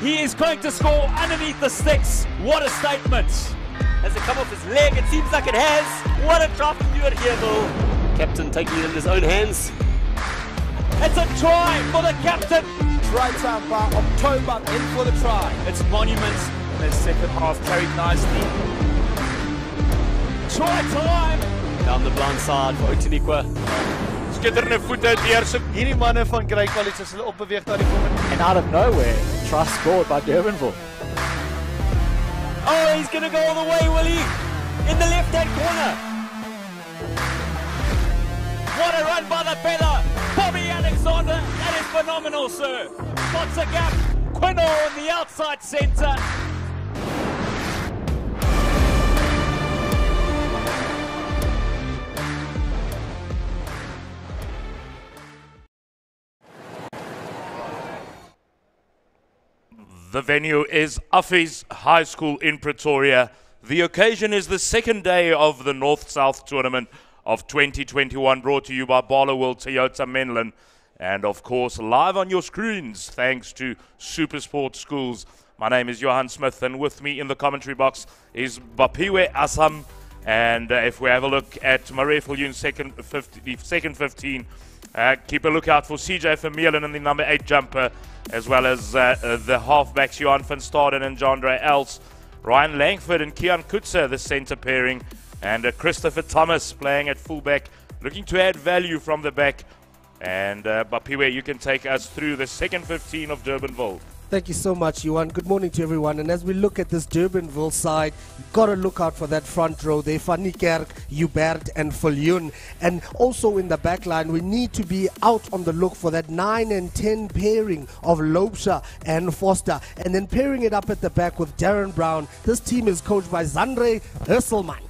He is going to score underneath the sticks. What a statement. Has it come off his leg? It seems like it has. What a try from Stuart here, though. Captain taking it in his own hands. It's a try for the captain. Right hand by October in for the try. It's Monument in the second half, carried nicely. Try time. Down the blind side for Otiniqua. Skitterende voete deur. Hierdie manne van Grey College as hulle opbeweeg na die komende. And out of nowhere, try scored by Durbanville. Oh, he's going to go all the way, will he? In the left-hand corner. What a run by the feather. Bobby Alexander, that is phenomenal, sir. Spots a gap. Quino on the outside centre. The venue is Uffy's High School in Pretoria. The occasion is the second day of the North-South Tournament of 2021, brought to you by Barloworld Toyota Menlyn. And of course, live on your screens, thanks to Supersport Schools. My name is Johan Smith, and with me in the commentary box is Bapiwe Assam. And if we have a look at Marais Viljoen second 15, keep a lookout for CJ Vermeulen and the number 8 jumper, as well as the halfbacks Johan van Staden and Jandre Els, Ryan Langford and Kian Kutzer, the centre pairing, and Christopher Thomas playing at fullback, looking to add value from the back. And Bapiwe, you can take us through the second 15 of Durbanville. Thank you so much, Yuan. Good morning to everyone. And as we look at this Durbanville side, you've got to look out for that front row there. Van Niekerk, Hubert and Viljoen. And also in the back line, we need to be out on the look for that 9 and 10 pairing of Loubser and Foster. And then pairing it up at the back with Darren Brown. This team is coached by Zandre Husselman.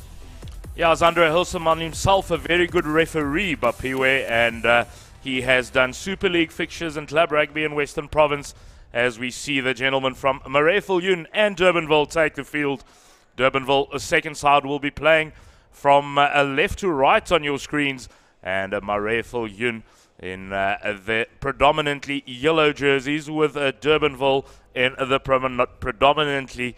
Yeah, Zandre Husselman himself, a very good referee, Bapiwe, and he has done Super League fixtures and club rugby in Western Province. As we see the gentlemen from Marais Viljoen and Durbanville take the field. Durbanville, a second side, will be playing from left to right on your screens. And Marais Viljoen in the predominantly yellow jerseys, with Durbanville in the predominantly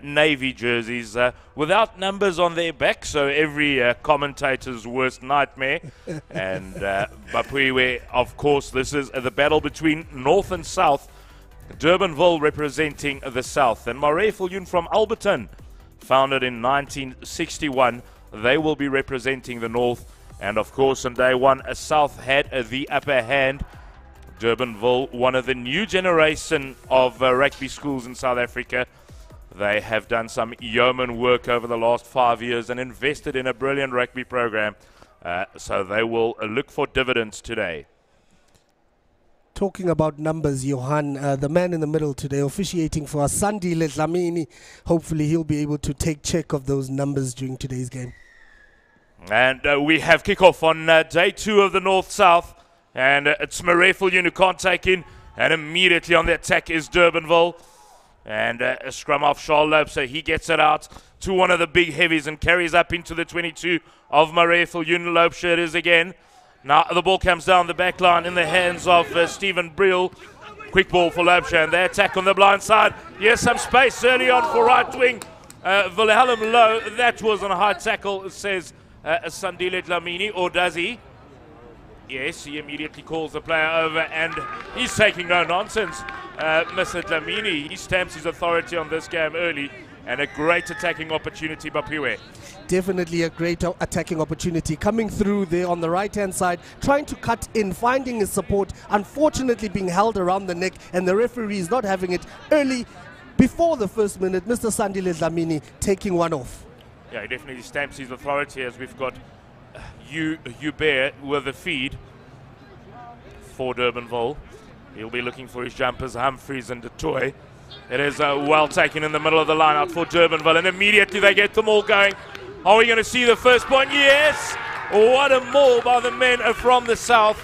navy jerseys, without numbers on their back, so every commentator's worst nightmare. And Bapiwe, of course, this is the battle between North and South. Durbanville representing the South, and Marais Viljoen from Alberton, founded in 1961. They will be representing the North, and of course on day one, South had the upper hand. Durbanville, one of the new generation of rugby schools in South Africa. They have done some yeoman work over the last 5 years and invested in a brilliant rugby program, so they will look for dividends today. Talking about numbers, Johan, the man in the middle today officiating for us, Sandile Dlamini. Hopefully he'll be able to take check of those numbers during today's game. And we have kickoff on day 2 of the North-South, and it's Marais Viljoen who can't take in, and immediately on the attack is Durbanville. And a scrum off Charles Loubser, he gets it out to one of the big heavies and carries up into the 22 of Marais Viljoen. Loubser it is again. Now the ball comes down the back line in the hands of Stephen Brill. Quick ball for Loubser, and they attack on the blind side. Here's some space early on for right wing. Wilhelm Low, that was on a high tackle, says Sandile Dlamini, or does he? Yes, he immediately calls the player over, and he's taking no nonsense. Mr. Dlamini, he stamps his authority on this game early, and a great attacking opportunity, Bapiwe. Definitely a great attacking opportunity coming through there on the right hand side, trying to cut in, finding his support, unfortunately being held around the neck, and the referee is not having it early before the first minute. Mr. Sandile Dlamini taking one off. Yeah, he definitely stamps his authority, as we've got Hubert with the feed for Durbanville. He'll be looking for his jumpers, Humphreys and DeToy. It is well taken in the middle of the line out for Durbanville, and immediately they get them all going. Are we going to see the first point? Yes! What a maul by the men from the South.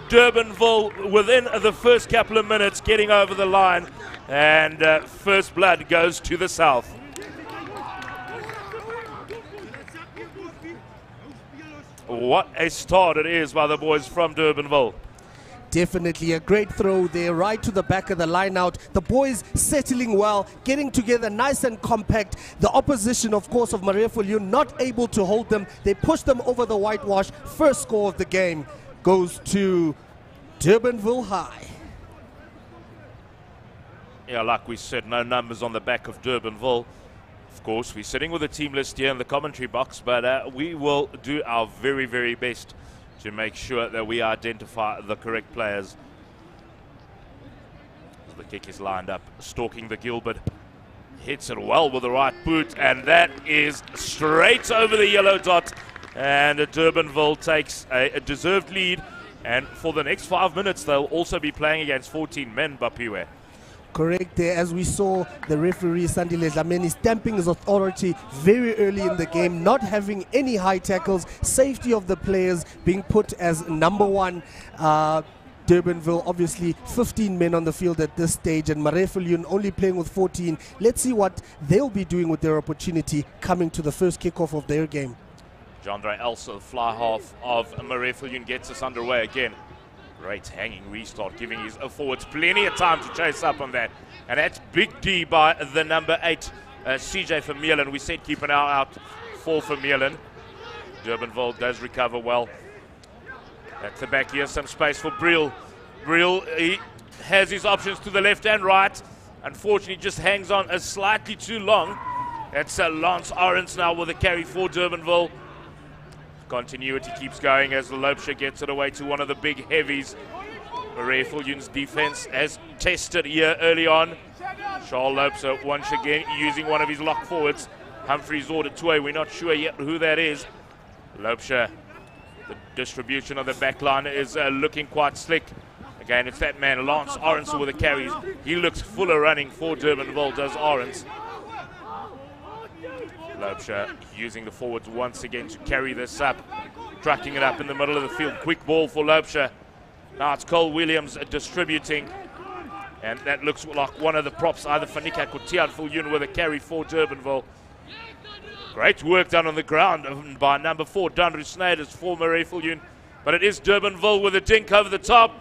Durbanville within the first couple of minutes getting over the line, and first blood goes to the South. What a start it is by the boys from Durbanville. Definitely a great throw there, right to the back of the line out. The boys settling well, getting together nice and compact. The opposition, of course, of Marais Viljoen not able to hold them. They push them over the whitewash. First score of the game goes to Durbanville High. Yeah, like we said, no numbers on the back of Durbanville. Of course, we're sitting with a team list here in the commentary box, but we will do our very, very best to make sure that we identify the correct players. The kick is lined up, stalking the Gilbert. Hits it well with the right boot, and that is straight over the yellow dot. And Durbanville takes a deserved lead. And for the next 5 minutes, they'll also be playing against 14 men, Bapiwe. Correct there, as we saw the referee Sandile Dlamini stamping his authority very early in the game, not having any high tackles, safety of the players being put as number one. Durbanville, obviously 15 men on the field at this stage, and Marais Viljoen only playing with 14. Let's see what they'll be doing with their opportunity coming to the first kickoff of their game. Jandre Elsa, fly half of Marais Viljoen, gets us underway again. Great hanging restart, giving his forwards plenty of time to chase up on that. And that's big D by the number 8, CJ Vermeulen. We said keep an eye out for Vermeulen. Durbanville does recover well. At the back here, some space for Briel. Briel, he has his options to the left and right. Unfortunately, just hangs on slightly too long. That's Lance Arends now with a carry for Durbanville. Continuity keeps going as Loubser gets it away to one of the big heavies. Marais Viljoen's defense has tested here early on. Charles Loubser once again using one of his lock forwards. Humphrey Zordatue, we're not sure yet who that is. Loubser, the distribution of the back line is looking quite slick. Again, it's that man, Lance Arends, with the carries. He looks fuller running for Durbanville, does Arends. Loubser using the forwards once again to carry this up, tracking it up in the middle of the field. Quick ball for Loubser. Now it's Cole Williams distributing, and that looks like one of the props, either Fanika or Tian Viljoen with a carry for Durbanville. Great work done on the ground by number 4, Dandru Snyders for Marais Viljoen, but it is Durbanville with a dink over the top.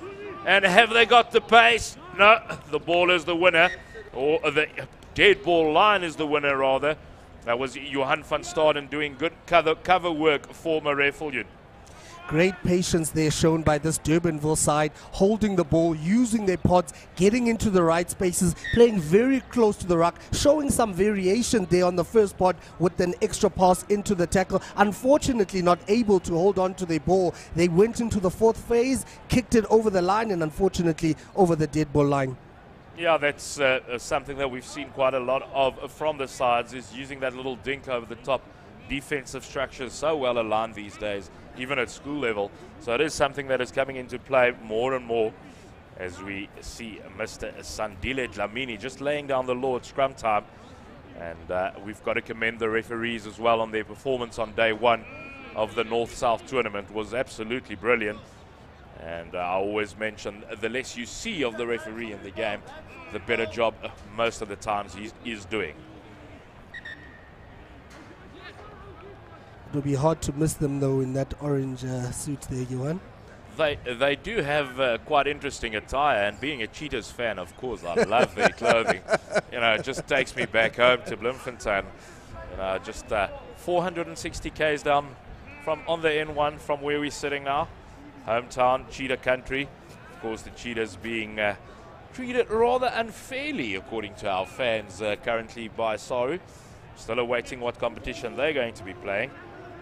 And have they got the pace? No, the ball is the winner, or the dead ball line is the winner rather. That was Johan van Staden doing good cover work for Marais Viljoen. Great patience there shown by this Durbanville side, holding the ball, using their pods, getting into the right spaces, playing very close to the ruck, showing some variation there on the first pod with an extra pass into the tackle. Unfortunately not able to hold on to their ball. They went into the fourth phase, kicked it over the line, and unfortunately over the dead ball line. Yeah, that's something that we've seen quite a lot of from the sides, is using that little dink over the top. Defensive structure is so well aligned these days, even at school level. So it is something that is coming into play more and more as we see Mr. Sandile Dlamini just laying down the law at scrum time. And we've got to commend the referees as well on their performance on day one of the North-South tournament. It was absolutely brilliant. And I always mention, the less you see of the referee in the game, the better job most of the times he is doing. It will be hard to miss them though in that orange suit there, Johan. They do have quite interesting attire, and being a Cheetahs fan, of course, I love their clothing. You know, it just takes me back home to Bloemfontein. You know, just 460 k's down from on the N1 from where we're sitting now. Hometown, Cheetah country. Of course, the Cheetahs being treated rather unfairly, according to our fans, currently by Saru. Still awaiting what competition they're going to be playing.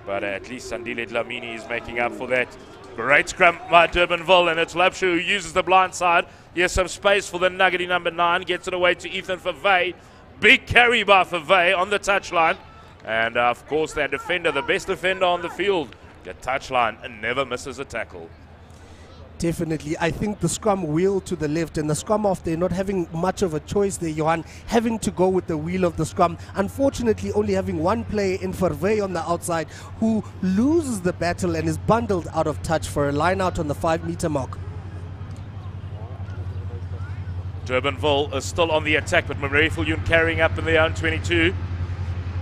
But at least Sandile Dlamini is making up for that. Great scrum by Durbanville, and it's Loubser who uses the blind side. Here's some space for the nuggety number 9. Gets it away to Ethan Favey. Big carry by Favey on the touchline. And of course, their defender, the best defender on the field, the touchline, and never misses a tackle. Definitely. I think the scrum wheel to the left and the scrum off there, not having much of a choice there, Johan, having to go with the wheel of the scrum. Unfortunately, only having one player in Farvey on the outside who loses the battle and is bundled out of touch for a line out on the 5-meter mark. Durbanville is still on the attack, but Marais Viljoen carrying up in their own 22.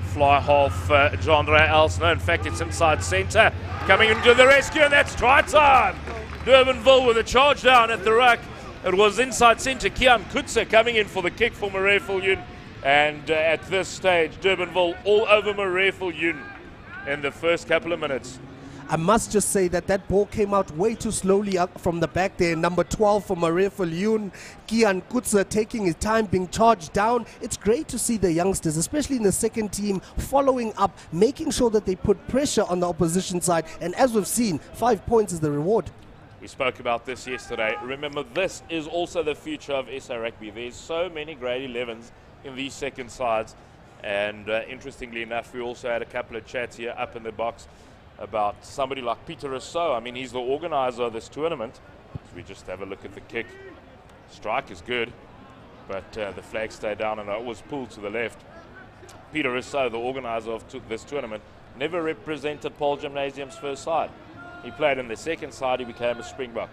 Fly half Jandre Els. No, in fact, it's inside centre. Coming into the rescue, and that's try time. Durbanville with a charge down at the ruck. It was inside centre, Kian Kutse coming in for the kick for Marais Viljoen. And at this stage, Durbanville all over Marais Viljoen in the first couple of minutes. I must just say that that ball came out way too slowly up from the back there. Number 12 for Marais Viljoen, Kian Kutse taking his time, being charged down. It's great to see the youngsters, especially in the second team, following up, making sure that they put pressure on the opposition side. And as we've seen, 5 points is the reward. We spoke about this yesterday. Remember, this is also the future of SA Rugby. There's so many grade 11s in these second sides. And interestingly enough, we also had a couple of chats here up in the box about somebody like Peter Rousseau. I mean, he's the organizer of this tournament. So we just have a look at the kick. Strike is good, but the flag stayed down and it was pulled to the left. Peter Rousseau, the organizer of this tournament, never represented Paul Gymnasium's first side. He played in the second side, he became a Springbok.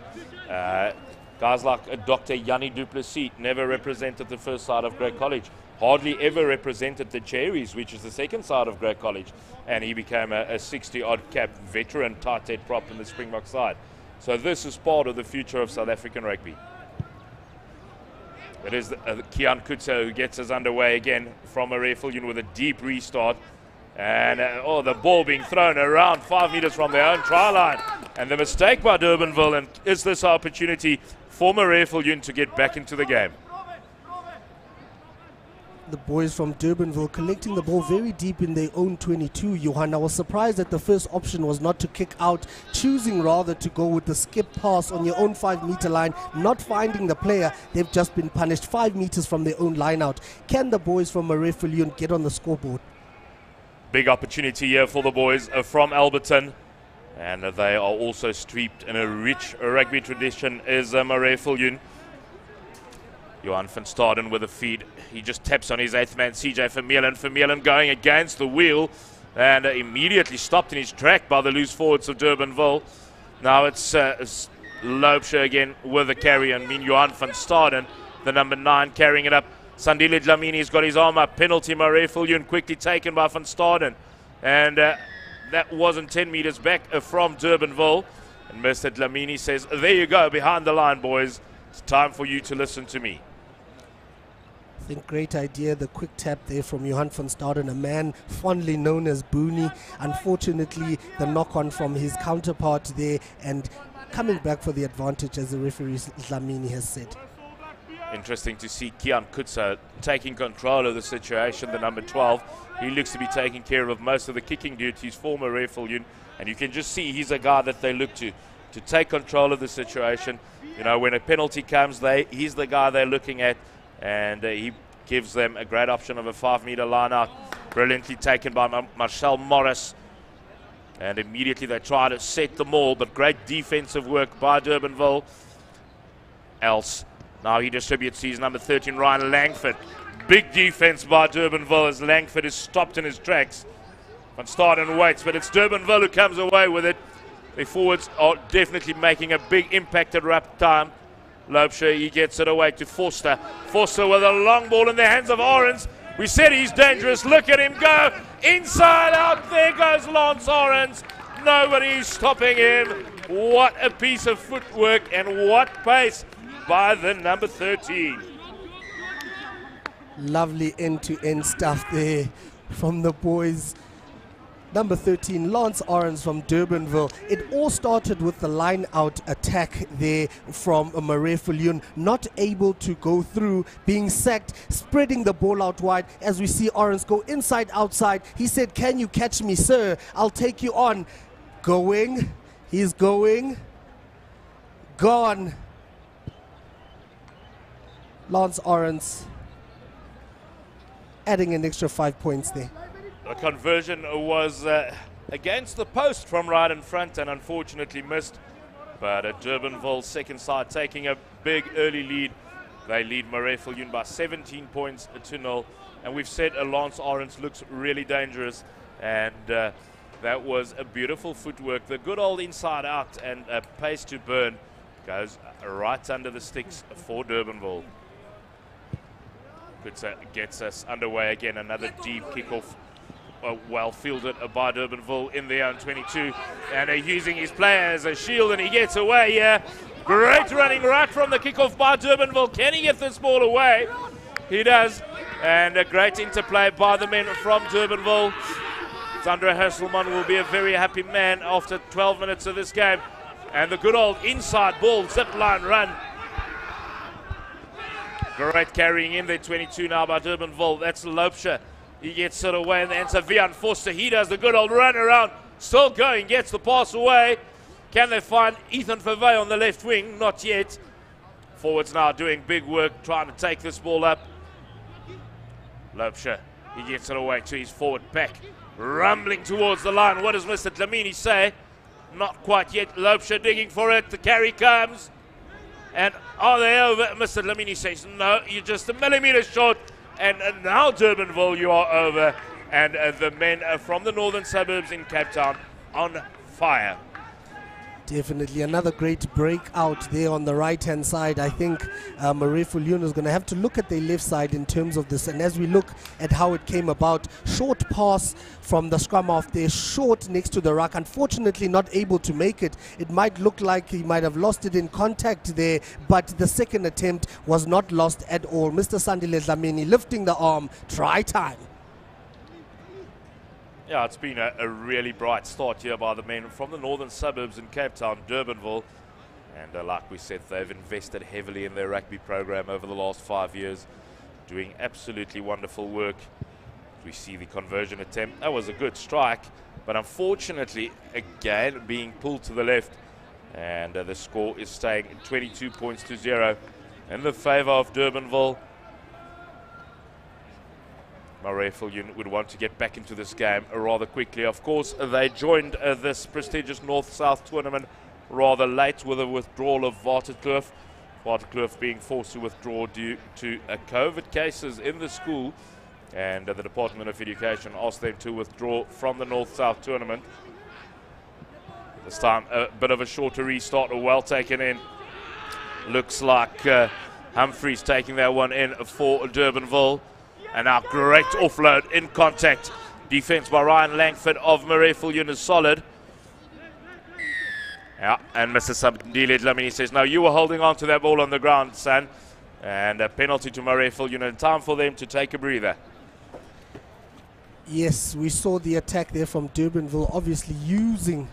Guys like Dr. Yanni Duplessis never represented the first side of Grey College. Hardly ever represented the Cherries, which is the second side of Grey College. And he became a 60-odd cap veteran tight head prop in the Springbok side. So this is part of the future of South African rugby. It is Kian Kutse who gets us underway again from Marais Viljoen with a deep restart. And the ball being thrown around 5 meters from their own try line. And the mistake by Durbanville, and is this opportunity for Marais Viljoen to get back into the game. The boys from Durbanville collecting the ball very deep in their own 22, Johan. I was surprised that the first option was not to kick out, choosing rather to go with the skip pass on your own 5 meter line, not finding the player. They've just been punished 5 meters from their own line out. Can the boys from Marais Viljoen get on the scoreboard? Big opportunity here for the boys from Alberton. And they are also steeped in a rich rugby tradition is Marais Viljoen. Johan van Staden with a feed. He just taps on his 8th man, CJ Vermeulen. Vermeulen going against the wheel and immediately stopped in his track by the loose forwards of Durbanville. Now it's Loubser again with the carry, and Johan van Staden, the number 9, carrying it up. Sandile Dlamini's got his arm up. Penalty, Marais Viljoen quickly taken by van Staden. And that wasn't 10 meters back from Durbanville. And Mr. Dlamini says, there you go, behind the line, boys. It's time for you to listen to me. I think great idea, the quick tap there from Johan van Staden, a man fondly known as Booney. Unfortunately, the knock-on from his counterpart there, and coming back for the advantage, as the referee Dlamini has said. Interesting to see Kian Kutse taking control of the situation, the number 12. He looks to be taking care of most of the kicking duties for Marais Viljoen, and you can just see he's a guy that they look to take control of the situation. You know, when a penalty comes, he's the guy they're looking at, and he gives them a great option of a 5 meter line out. Brilliantly taken by Marcel Morris, and immediately they try to set the maul, but great defensive work by Durbanville. Else. Now he distributes his number 13, Ryan Langford. Big defense by Durbanville as Langford is stopped in his tracks. Van Staden waits, but it's Durbanville who comes away with it. The forwards are definitely making a big impact at rap time. Loubser, he gets it away to Forster. Forster with a long ball in the hands of Orange. We said he's dangerous. Look at him go. Inside out. There goes Lance Orange. Nobody's stopping him. What a piece of footwork and what pace by the number 13. Lovely end-to-end stuff there from the boys. Number 13, Lance Orange from Durbanville. It all started with the line-out attack there from Marais Viljoen, not able to go through, being sacked, spreading the ball out wide as we see Orange go inside, outside. He said, can you catch me, sir? I'll take you on. Going. He's going. Gone. Lance Orange adding an extra 5 points there. The conversion was against the post from right in front and unfortunately missed. But Durbanville second side taking a big early lead. They lead Marais Viljoen by 17 points to 0. And we've said Lance Orange looks really dangerous. And that was a beautiful footwork. The good old inside out and pace to burn goes right under the sticks for Durbanville. Gets us underway again. Another deep kickoff well fielded by Durbanville in their own 22, and using his player as a shield, and he gets away here. Great running right from the kickoff by Durbanville. Can he get this ball away? He does, and a great interplay by the men from Durbanville. Sandra Hasselman will be a very happy man after 12 minutes of this game, and the good old inside ball zip line run. Great carrying in there, 22 now by Durbanville. That's Lopesha. He gets it away, and then Vian Foster. He does the good old run around. Still going, gets the pass away. Can they find Ethan Favey on the left wing? Not yet. Forwards now doing big work, trying to take this ball up. Lopesha, he gets it away to his forward pack. Rumbling towards the line. What does Mr. Dlamini say? Not quite yet. Lopesha digging for it. The carry comes. And are they over? Mr. Dlamini says, no, you're just a millimetre short. And now Durbanville, you are over. And the men from the northern suburbs in Cape Town on fire. Definitely another great breakout there on the right-hand side. I think Marais Viljoen is going to have to look at their left side in terms of this. And as we look at how it came about, short pass from the scrum half there, short next to the ruck. Unfortunately not able to make it. It might look like he might have lost it in contact there, but the second attempt was not lost at all. Mr. Sandile Dlamini lifting the arm, try time. Yeah, it's been a really bright start here by the men from the northern suburbs in Cape Town, Durbanville. And like we said, they've invested heavily in their rugby program over the last 5 years, doing absolutely wonderful work. We see the conversion attempt. That was a good strike, but unfortunately, again, being pulled to the left. And the score is staying 22 points to 0 in the favour of Durbanville. Marais Viljoen would want to get back into this game rather quickly. Of course, they joined this prestigious North-South tournament rather late with a withdrawal of Waterkloof. Waterkloof being forced to withdraw due to COVID cases in the school. And the Department of Education asked them to withdraw from the North-South tournament. This time, a bit of a shorter restart, well taken in. Looks like Humphreys taking that one in for Durbanville. And now great offload in contact. Defense by Ryan Langford of Marais Viljoen is solid. Yeah, and Mr. Sandile Dlamini says, no, you were holding on to that ball on the ground, son. And a penalty to Marais Viljoen, and time for them to take a breather. Yes, we saw the attack there from Durbanville, obviously using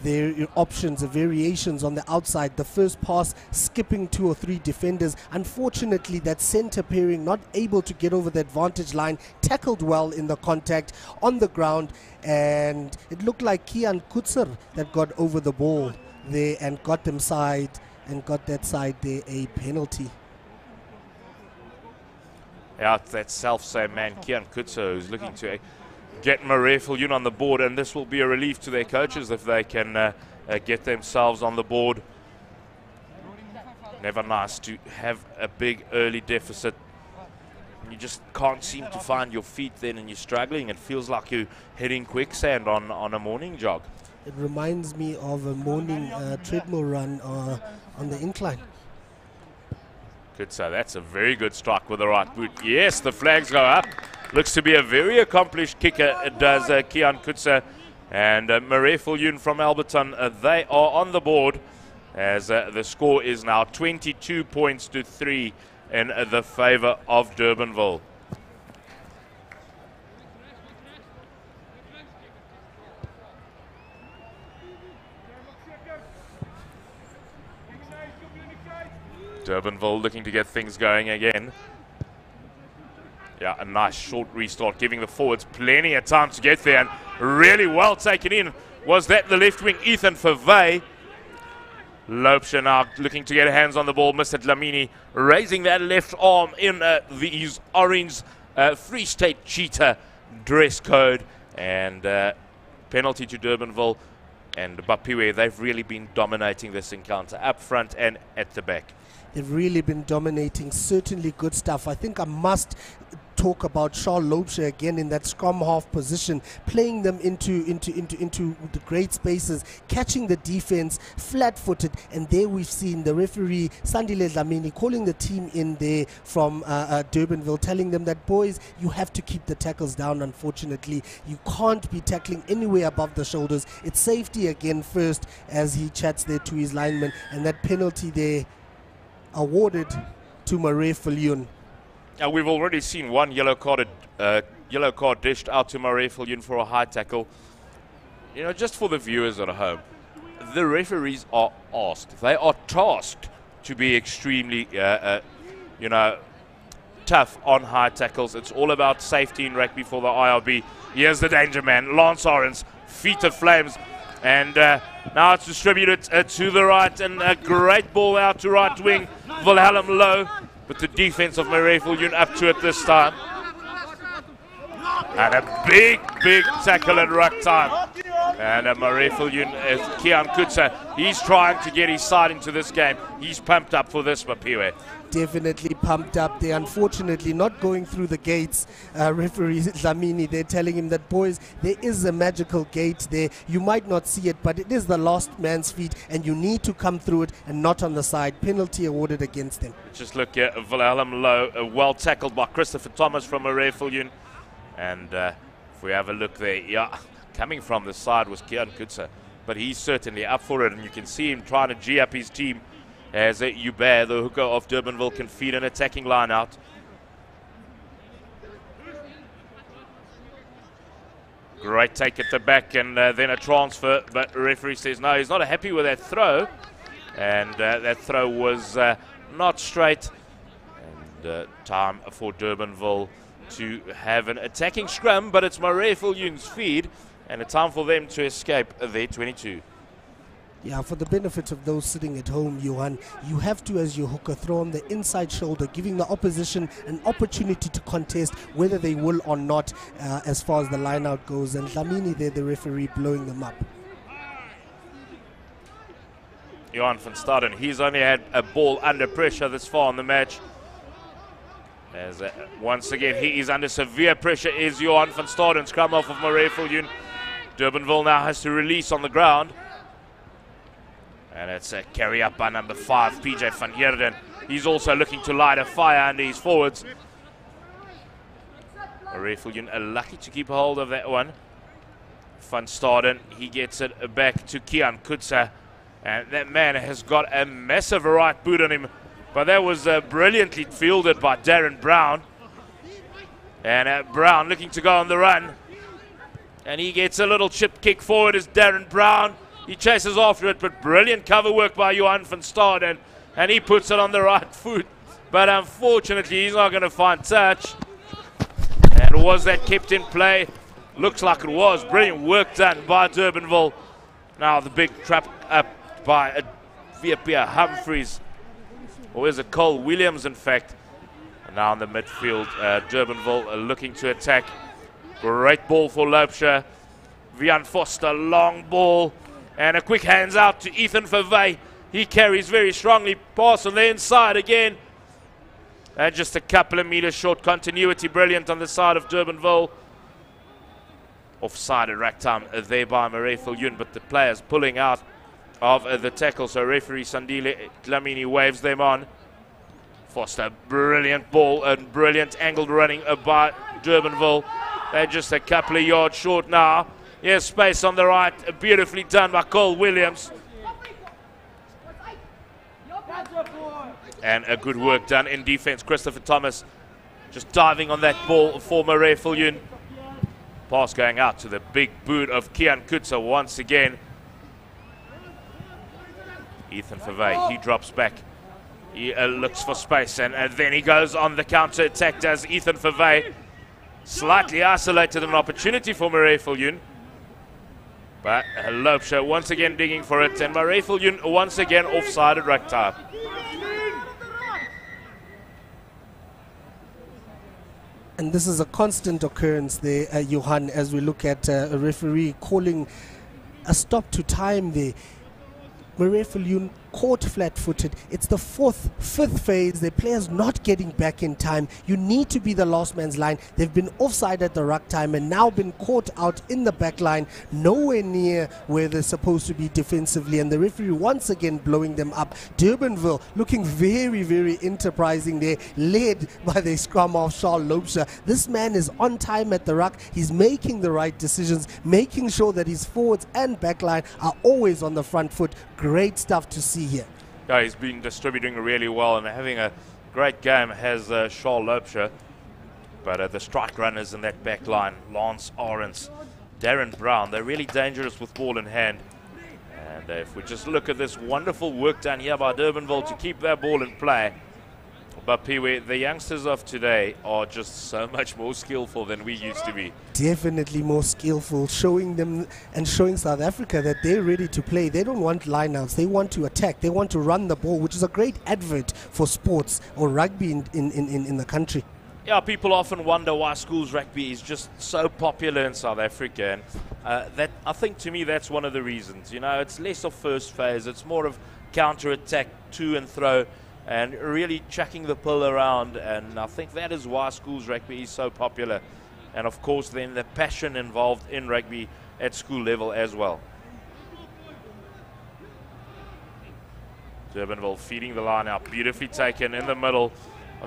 their options, the variations on the outside. The first pass skipping 2 or 3 defenders. Unfortunately, that centre pairing not able to get over the advantage line. Tackled well in the contact on the ground, and it looked like Kian Kutser that got over the ball there and got them side, and got that side there a penalty. Yeah, it's that self-same man, Kian Kutser, who's looking to get Marais Viljoen on the board, and this will be a relief to their coaches if they can get themselves on the board. Never nice to have a big early deficit. You just can't seem to find your feet then, and you're struggling. It feels like you're hitting quicksand on a morning jog. It reminds me of a morning treadmill run on the incline. Good, so that's a very good strike with the right boot. Yes, the flags go up. Looks to be a very accomplished kicker, does Kian Kutser. And Marais Viljoen from Alberton, they are on the board as the score is now 22 points to 3 in the favour of Durbanville. Durbanville looking to get things going again. Yeah, a nice short restart, giving the forwards plenty of time to get there, and really well taken in. Was that the left wing, Ethan Favey? Lopesha now looking to get hands on the ball. Mr. Dlamini raising that left arm in his orange Free State Cheetah dress code. And penalty to Durbanville. And Bapiwe, they've really been dominating this encounter, up front and at the back. They've really been dominating. Certainly good stuff. I think I must talk about Charles Loubser again in that scrum half position, playing them into the great spaces, catching the defense flat-footed, and there we've seen the referee Sandile Dlamini calling the team in there from Durbanville, telling them that, boys, you have to keep the tackles down. Unfortunately, you can't be tackling anywhere above the shoulders. It's safety again first, as he chats there to his lineman, and that penalty there awarded to Marais Viljoen. Now, we've already seen one yellow card dished out to Marais Viljoen for a high tackle. You know, just for the viewers at home, the referees are asked, they are tasked to be extremely, you know, tough on high tackles. It's all about safety in rugby for the IRB. Here's the danger man, Lance Orange, feet of flames. And now it's distributed to the right, and a great ball out to right wing, Wilhelm low, but the defense of Marais Viljoen up to it this time. And a big tackle at ruck time. And Marais Viljoen, Kian Kutsa, he's trying to get his side into this game. He's pumped up for this, Mapiwe. Definitely pumped up. They're unfortunately not going through the gates. Referee Dlamini, they're telling him that, boys, there is a magical gate there. You might not see it, but it is the last man's feet, and you need to come through it and not on the side. Penalty awarded against them. Just look here, Wilhelm Low, well tackled by Christopher Thomas from Marais Viljoen. And if we have a look there, yeah, coming from the side was Kian Kutsa, but he's certainly up for it, and you can see him trying to G up his team as Hubert, the hooker of Durbanville, can feed an attacking line out. Great take at the back, and then a transfer, but the referee says no, he's not happy with that throw, and that throw was not straight. And time for Durbanville to have an attacking scrum, but it's Marais Viljoen's feed, and a time for them to escape their 22. Yeah, for the benefit of those sitting at home, Johan, you have to, as your hooker, throw on the inside shoulder, giving the opposition an opportunity to contest whether they will or not, as far as the line out goes. And Dlamini there, the referee, blowing them up. Johan van Staden, he's only had a ball under pressure this far in the match. As once again, he is under severe pressure, is Johan van Staden, scrum off of Marais Viljoen. Durbanville now has to release on the ground. And it's a carry up by number 5, PJ van Heerden. He's also looking to light a fire under his forwards. Marais Viljoen are lucky to keep a hold of that one. Van Staden, he gets it back to Kian Kutsa. And that man has got a massive right boot on him. But that was brilliantly fielded by Darren Brown. And Brown looking to go on the run. And he gets a little chip kick forward as Darren Brown. He chases after it, but brilliant cover work by Johan van Staden, and he puts it on the right foot. But unfortunately, he's not going to find touch. And was that kept in play? Looks like it was. Brilliant work done by Durbanville. Now the big trap up by Viapia Humphreys. Or is it Cole Williams, in fact? And now in the midfield, Durbanville looking to attack. Great ball for Loubser. Vian Foster, long ball. And a quick hands out to Ethan Verwey. He carries very strongly. Pass on the inside again. And just a couple of meters short. Continuity brilliant on the side of Durbanville. Offside at rack time there by Marais Viljoen, but the players pulling out of the tackle. So referee Sandile Dlamini waves them on. Foster, brilliant ball and brilliant angled running by Durbanville. They're just a couple of yards short now. Here's space on the right, beautifully done by Cole Williams. And a good work done in defense. Christopher Thomas just diving on that ball for Marais Viljoen. Pass going out to the big boot of Kian Kutsa once again. Ethan Verwey, he drops back. He looks for space, and then he goes on the counter attack, does Ethan Verwey. Slightly isolated, an opportunity for Marais Viljoen. But Loubser once again digging for it, and Marais Viljoen once again offside at ruck time. And this is a constant occurrence there, Johan, as we look at a referee calling a stop to time there. Marais Viljoen caught flat-footed. It's the fifth phase. The players not getting back in time. You need to be the last man's line. They've been offside at the ruck time and now been caught out in the back line, nowhere near where they're supposed to be defensively, and the referee once again blowing them up. Durbanville looking very, very enterprising there, led by the scrum half Charles Loubser. This man is on time at the ruck. He's making the right decisions, making sure that his forwards and back line are always on the front foot. Great stuff to see here. Yeah, he's been distributing really well and having a great game has Charles Loubser. But the strike runners in that back line, Lance Arends, Darren Brown, they're really dangerous with ball in hand. And if we just look at this wonderful work done here by Durbanville to keep their ball in play. But Pee-wee, the youngsters of today are just so much more skillful than we used to be. Definitely more skillful, showing them and showing South Africa that they're ready to play. They don't want lineouts, they want to attack, they want to run the ball, which is a great advert for sports or rugby in the country. Yeah, people often wonder why schools rugby is just so popular in South Africa, and that, I think, to me, that's one of the reasons. You know, it's less of first phase, it's more of counter-attack, to and throw, and really chucking the pill around, and I think that is why schools rugby is so popular. And of course then the passion involved in rugby at school level as well. Durbanville feeding the line out, beautifully taken in the middle.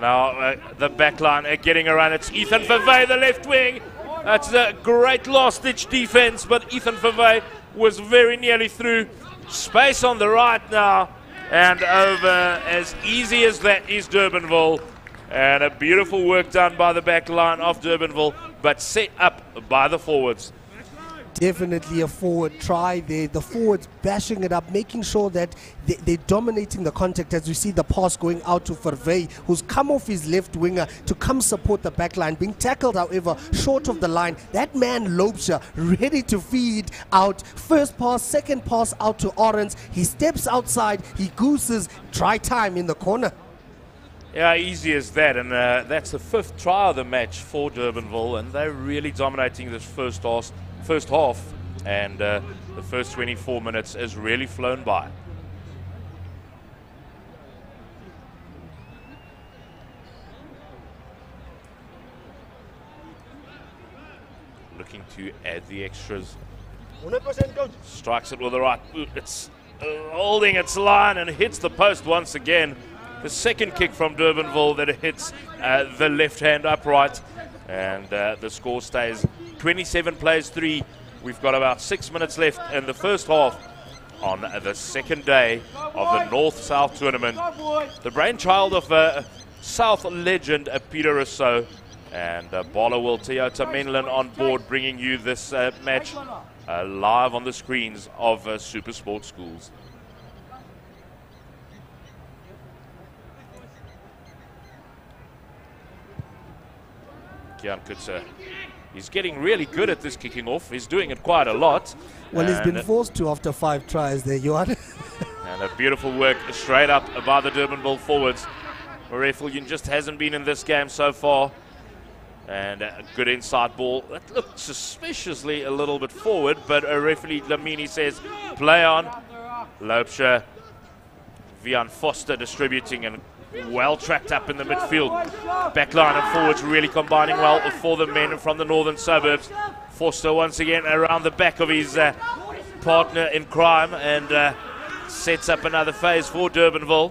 Now the back line getting around, it's Ethan Vervey, the left wing. That's a great last-ditch defense, but Ethan Vervey was very nearly through. Space on the right now, and over as easy as that is Durbanville. And a beautiful work done by the back line of Durbanville, but set up by the forwards. Definitely a forward try there. The forwards bashing it up, making sure that they're dominating the contact, as we see the pass going out to Vervey, who's come off his left winger to come support the back line. Being tackled, however, short of the line. That man, Loubser, ready to feed out. First pass, second pass out to Arends. He steps outside, he gooses, try time in the corner. Yeah, easy as that, and that's the fifth try of the match for Durbanville, and they're really dominating this first half, and the first 24 minutes has really flown by. Looking to add the extras. 100% coach. Strikes it with the right boot. It's holding its line and hits the post once again. The second kick from Durbanville that hits the left hand upright, and the score stays 27 plays 3. We've got about 6 minutes left in the first half on the second day of the North-South tournament. The brainchild of South legend Peter Rousseau, and Barloworld Toyota Menlyn on board, bringing you this match live on the screens of Super Sport Schools. Kian Kutzer, he's getting really good at this kicking off. He's doing it quite a lot. Well, he's been forced to after 5 tries there, Johan. And a beautiful work straight up by the Durbanville forwards. Marais Viljoen just hasn't been in this game so far. And a good inside ball. That looked suspiciously a little bit forward, but referee Lamini says play on. Loubser, Vian Foster distributing, and well tracked up in the midfield. Backline and forwards really combining well for the men from the northern suburbs. Foster once again around the back of his partner in crime, and sets up another phase for Durbanville.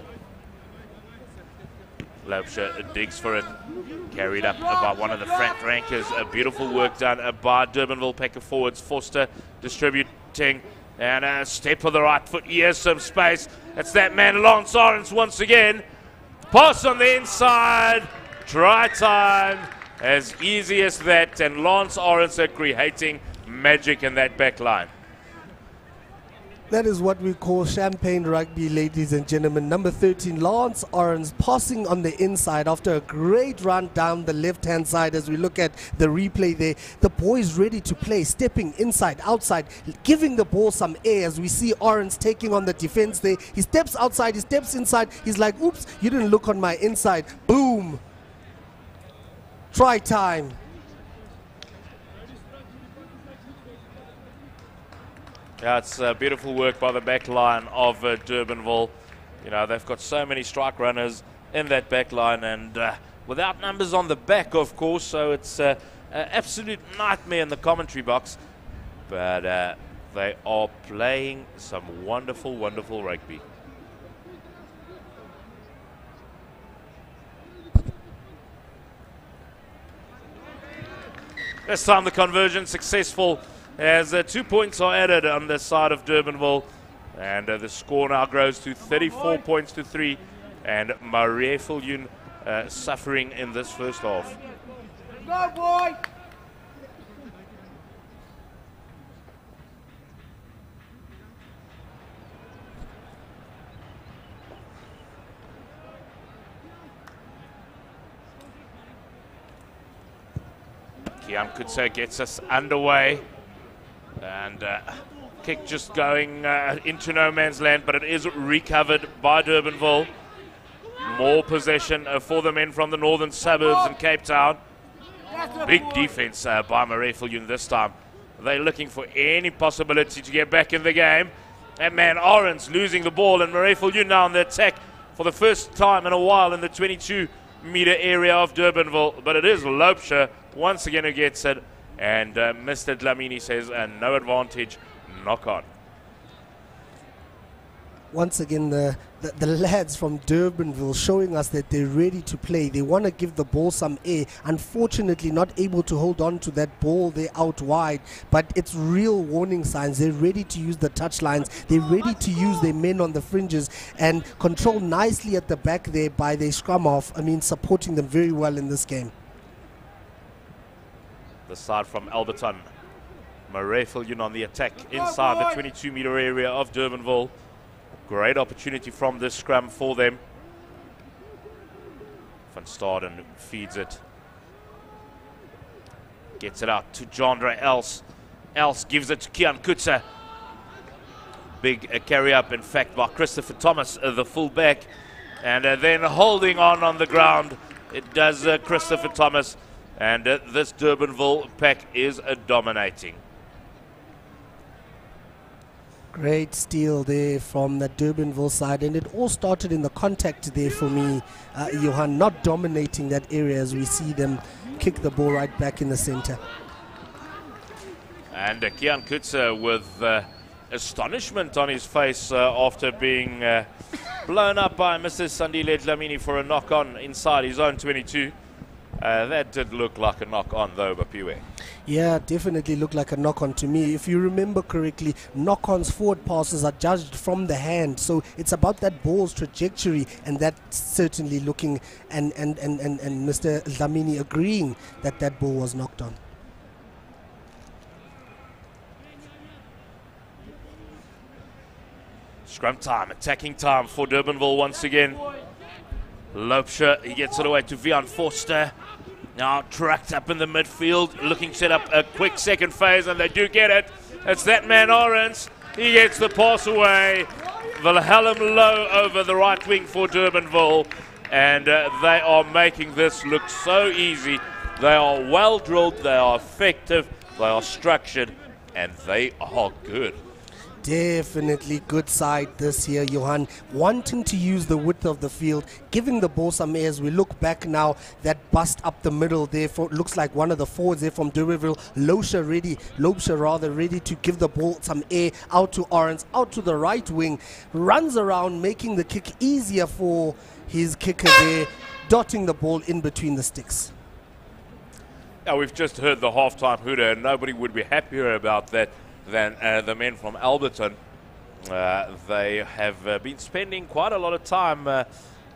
Loubser digs for it, carried up by one of the front rankers. A beautiful work done by Durbanville packer forwards. Foster distributing, and a step of the right foot. Here's some space. It's that man Lance Arends once again. Pass on the inside, try time, as easy as that, and Lance Arends creating magic in that back line. That is what we call champagne rugby, ladies and gentlemen. Number 13, Lance Arends, passing on the inside after a great run down the left-hand side. As we look at the replay there, the boys ready to play, stepping inside, outside, giving the ball some air, as we see Arends taking on the defense there. He steps outside, he steps inside, he's like, oops, you didn't look on my inside. Boom. Try time. Yeah, it's beautiful work by the back line of Durbanville. You know, they've got so many strike runners in that back line, and without numbers on the back, of course, so it's an absolute nightmare in the commentary box. But they are playing some wonderful, wonderful rugby. This time the conversion successful as 2 points are added on the side of Durbanville. And the score now grows to 34 points to 3. And Marais Viljoen suffering in this first half. Go, boy! Kian Kutse gets us underway. And kick just going into no man's land, but it is recovered by Durbanville. More possession for the men from the northern suburbs in Cape Town. Big defense by Marais Viljoen this time. They're looking for any possibility to get back in the game. And man, Orange losing the ball, and Marais Viljoen now on the attack for the first time in a while in the 22-meter area of Durbanville. But it is Loubser once again who gets it. And Mr. Dlamini says no advantage, knock on. Once again, the lads from Durbanville showing us that they're ready to play. They want to give the ball some air. Unfortunately, not able to hold on to that ball. They're out wide. But it's real warning signs. They're ready to use the touch lines. They're ready to use their men on the fringes and control nicely at the back there by their scrum half. I mean, supporting them very well in this game. The side from Alberton. Marais Viljoen on the attack inside the 22-meter area of Durbanville. Great opportunity from this scrum for them. Van Staden feeds it. Gets it out to Jandre Els. Els gives it to Kian Kutse. Big carry up, in fact, by Christopher Thomas, the fullback. And then holding on the ground, it does Christopher Thomas. And this Durbanville pack is dominating. Great steal there from the Durbanville side, and it all started in the contact there for me, Johan, not dominating that area as we see them kick the ball right back in the center. And Kian Kutse with astonishment on his face after being blown up by Mr. Sandile Dlamini for a knock-on inside his own 22. That did look like a knock-on though, Bapiwe. Yeah, definitely looked like a knock-on to me. If you remember correctly, knock-ons, forward passes are judged from the hand. So it's about that ball's trajectory, and that's certainly looking, and Mr. Dlamini agreeing that that ball was knocked on. Scrum time, attacking time for Durbanville once again. Loubser, he gets it away to Vian Forster. Now tracked up in the midfield, looking to set up a quick second phase, and they do get it. It's that man Orange. He gets the pass away. Wilhelm Low over the right wing for Durbanville. And they are making this look so easy. They are well drilled, they are effective, they are structured, and they are good. Definitely good side this year, Johan. Wanting to use the width of the field, giving the ball some air. As we look back now, that bust up the middle there looks like one of the forwards there from Durbanville. Loubser ready to give the ball some air out to Orange, out to the right wing. Runs around, making the kick easier for his kicker there, dotting the ball in between the sticks. Now, we've just heard the halftime hooter, and nobody would be happier about that than the men from Alberton. They have been spending quite a lot of time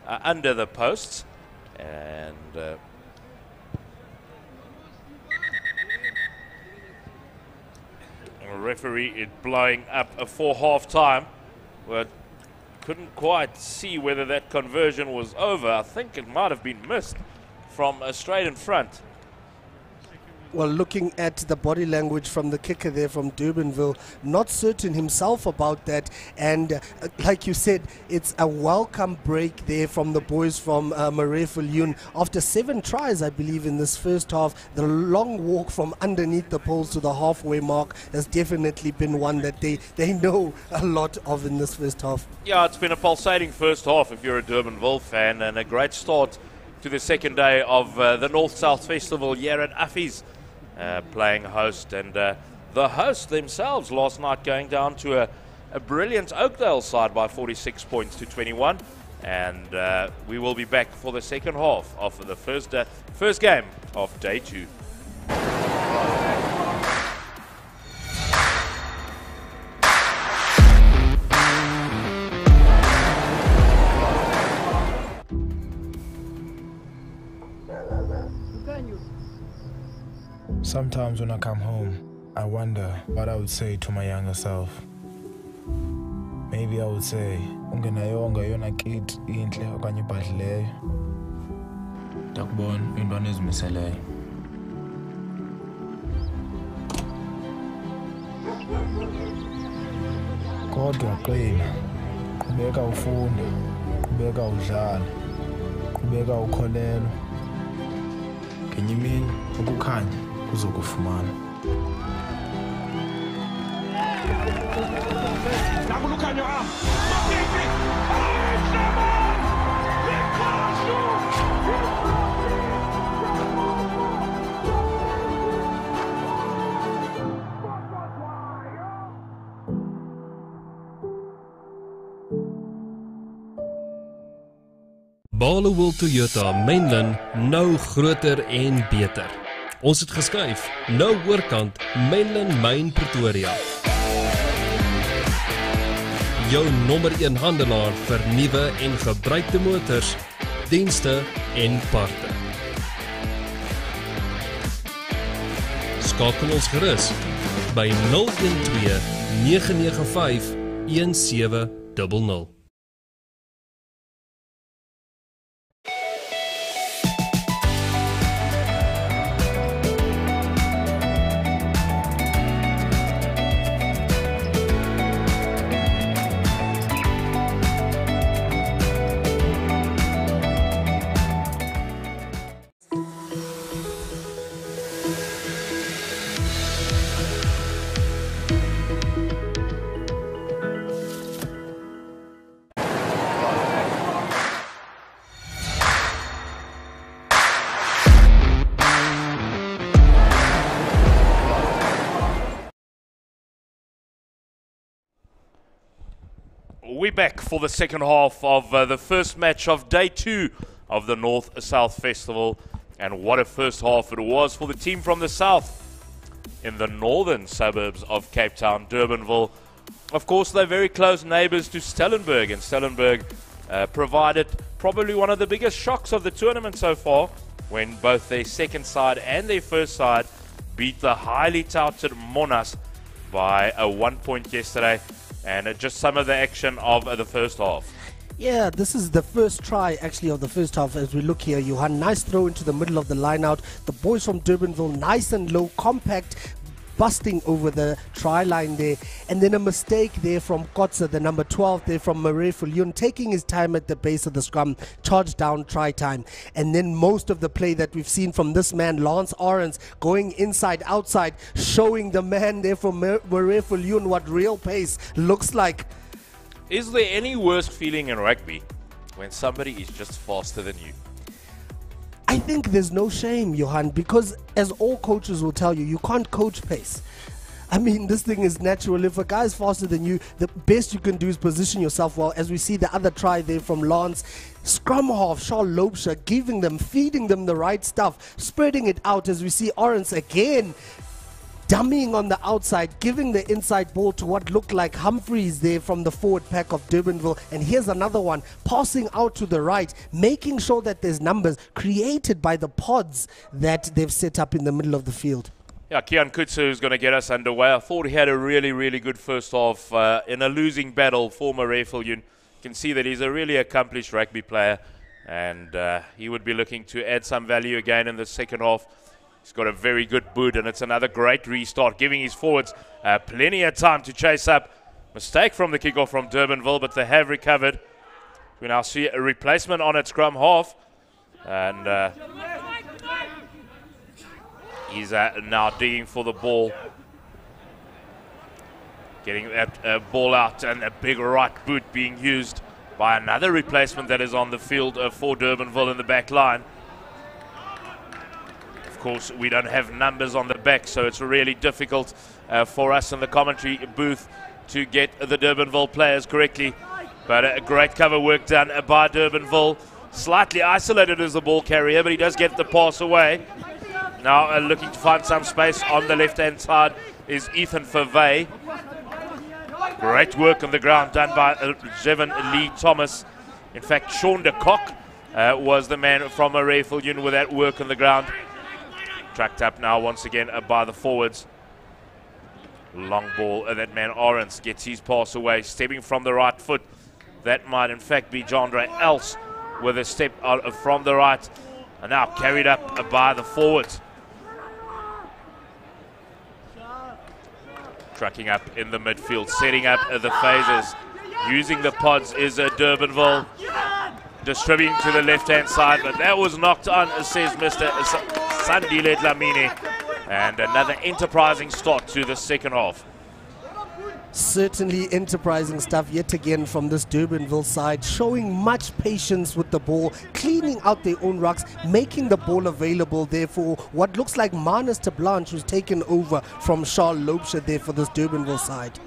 under the posts, and referee is blowing up for half time, but couldn't quite see whether that conversion was over. I think it might have been missed from straight in front. Well, looking at the body language from the kicker there from Durbanville, not certain himself about that. And like you said, it's a welcome break there from the boys from Marais Viljoen. After 7 tries, I believe, in this first half, the long walk from underneath the poles to the halfway mark has definitely been one that they know a lot of in this first half. Yeah, it's been a pulsating first half if you're a Durbanville fan, and a great start to the second day of the North-South Festival here at Affy's. Playing host, and the hosts themselves last night going down to a brilliant Oakdale side by 46 points to 21, and we will be back for the second half of the first game of day 2. Sometimes when I come home, I wonder what I would say to my younger self. Maybe I would say, ungenayonga yona kid inhle okanye ibhadlileyo. Ndakubona intwana ezimiseleyo. Kodwa qina, qhubeka ufunda, qhubeka udlala, qhubeka ukholelwa. Ngenye imini ukukhanya uzokufumana. Barloworld Toyota Menlyn nou groter en beter. Ons het geskuif, nou oorkant Menlyn Main Pretoria. Jou nommer 1 handelaar vir nuwe en gebruikte motors, dienste en parte. Skakel ons gerus by 012 995 1700. We're back for the second half of the first match of day 2 of the North-South Festival. And what a first half it was for the team from the south in the northern suburbs of Cape Town, Durbanville. Of course, they're very close neighbours to Stellenberg, and Stellenberg provided probably one of the biggest shocks of the tournament so far when both their second side and their first side beat the highly touted Monas by a 1 point yesterday. And just some of the action of the first half. Yeah, this is the first try actually of the first half as we look here. Johan, nice throw into the middle of the line out. The boys from Durbanville, nice and low, compact, busting over the try line there. And then a mistake there from Kotze, the number 12 there from Marais Viljoen, taking his time at the base of the scrum, charge down, try time. And then most of the play that we've seen from this man, Lance Arons, going inside, outside, showing the man there from Marais Viljoen what real pace looks like. Is there any worse feeling in rugby when somebody is just faster than you? I think there's no shame, Johan, because as all coaches will tell you, you can't coach pace. I mean, this thing is natural. If a guy is faster than you, the best you can do is position yourself well. As we see the other try there from Lance, scrum half, Charles Loubser, giving them, feeding them the right stuff, spreading it out as we see Arons again dummying on the outside, giving the inside ball to what looked like Humphreys there from the forward pack of Durbanville. And here's another one, passing out to the right, making sure that there's numbers created by the pods that they've set up in the middle of the field. Yeah, Kian Kutsu is going to get us underway. I thought he had a really, really good first half in a losing battle for Marais Viljoen. You can see that he's a really accomplished rugby player, and he would be looking to add some value again in the second half. He's got a very good boot, and it's another great restart, giving his forwards plenty of time to chase up. Mistake from the kickoff from Durbanville, but they have recovered. We now see a replacement on at scrum half, and he's now digging for the ball. Getting that ball out, and a big right boot being used by another replacement that is on the field for Durbanville in the back line. Of course, we don't have numbers on the back, so it's really difficult for us in the commentary booth to get the Durbanville players correctly. But a great cover work done by Durbanville. Slightly isolated as the ball carrier, but he does get the pass away. Now looking to find some space on the left-hand side is Ethan Vervey. Great work on the ground done by Zevon Lee Thomas. In fact, Sean de Kock was the man from Marais Viljoen with that work on the ground. Tracked up now once again by the forwards. Long ball, that man Orange gets his pass away, stepping from the right foot. That might in fact be Jandre Else with a step out from the right. And now carried up by the forwards. Tracking up in the midfield, setting up the phases. Using the pods is Durbanville. Distributing to the left-hand side, but that was knocked on, says Mr. Sandile Dlamini. And another enterprising start to the second half. Certainly enterprising stuff yet again from this Durbanville side, showing much patience with the ball, cleaning out their own rucks, making the ball available there for what looks like Manus de Blanche, who's taken over from Charles Loubser there for this Durbanville side.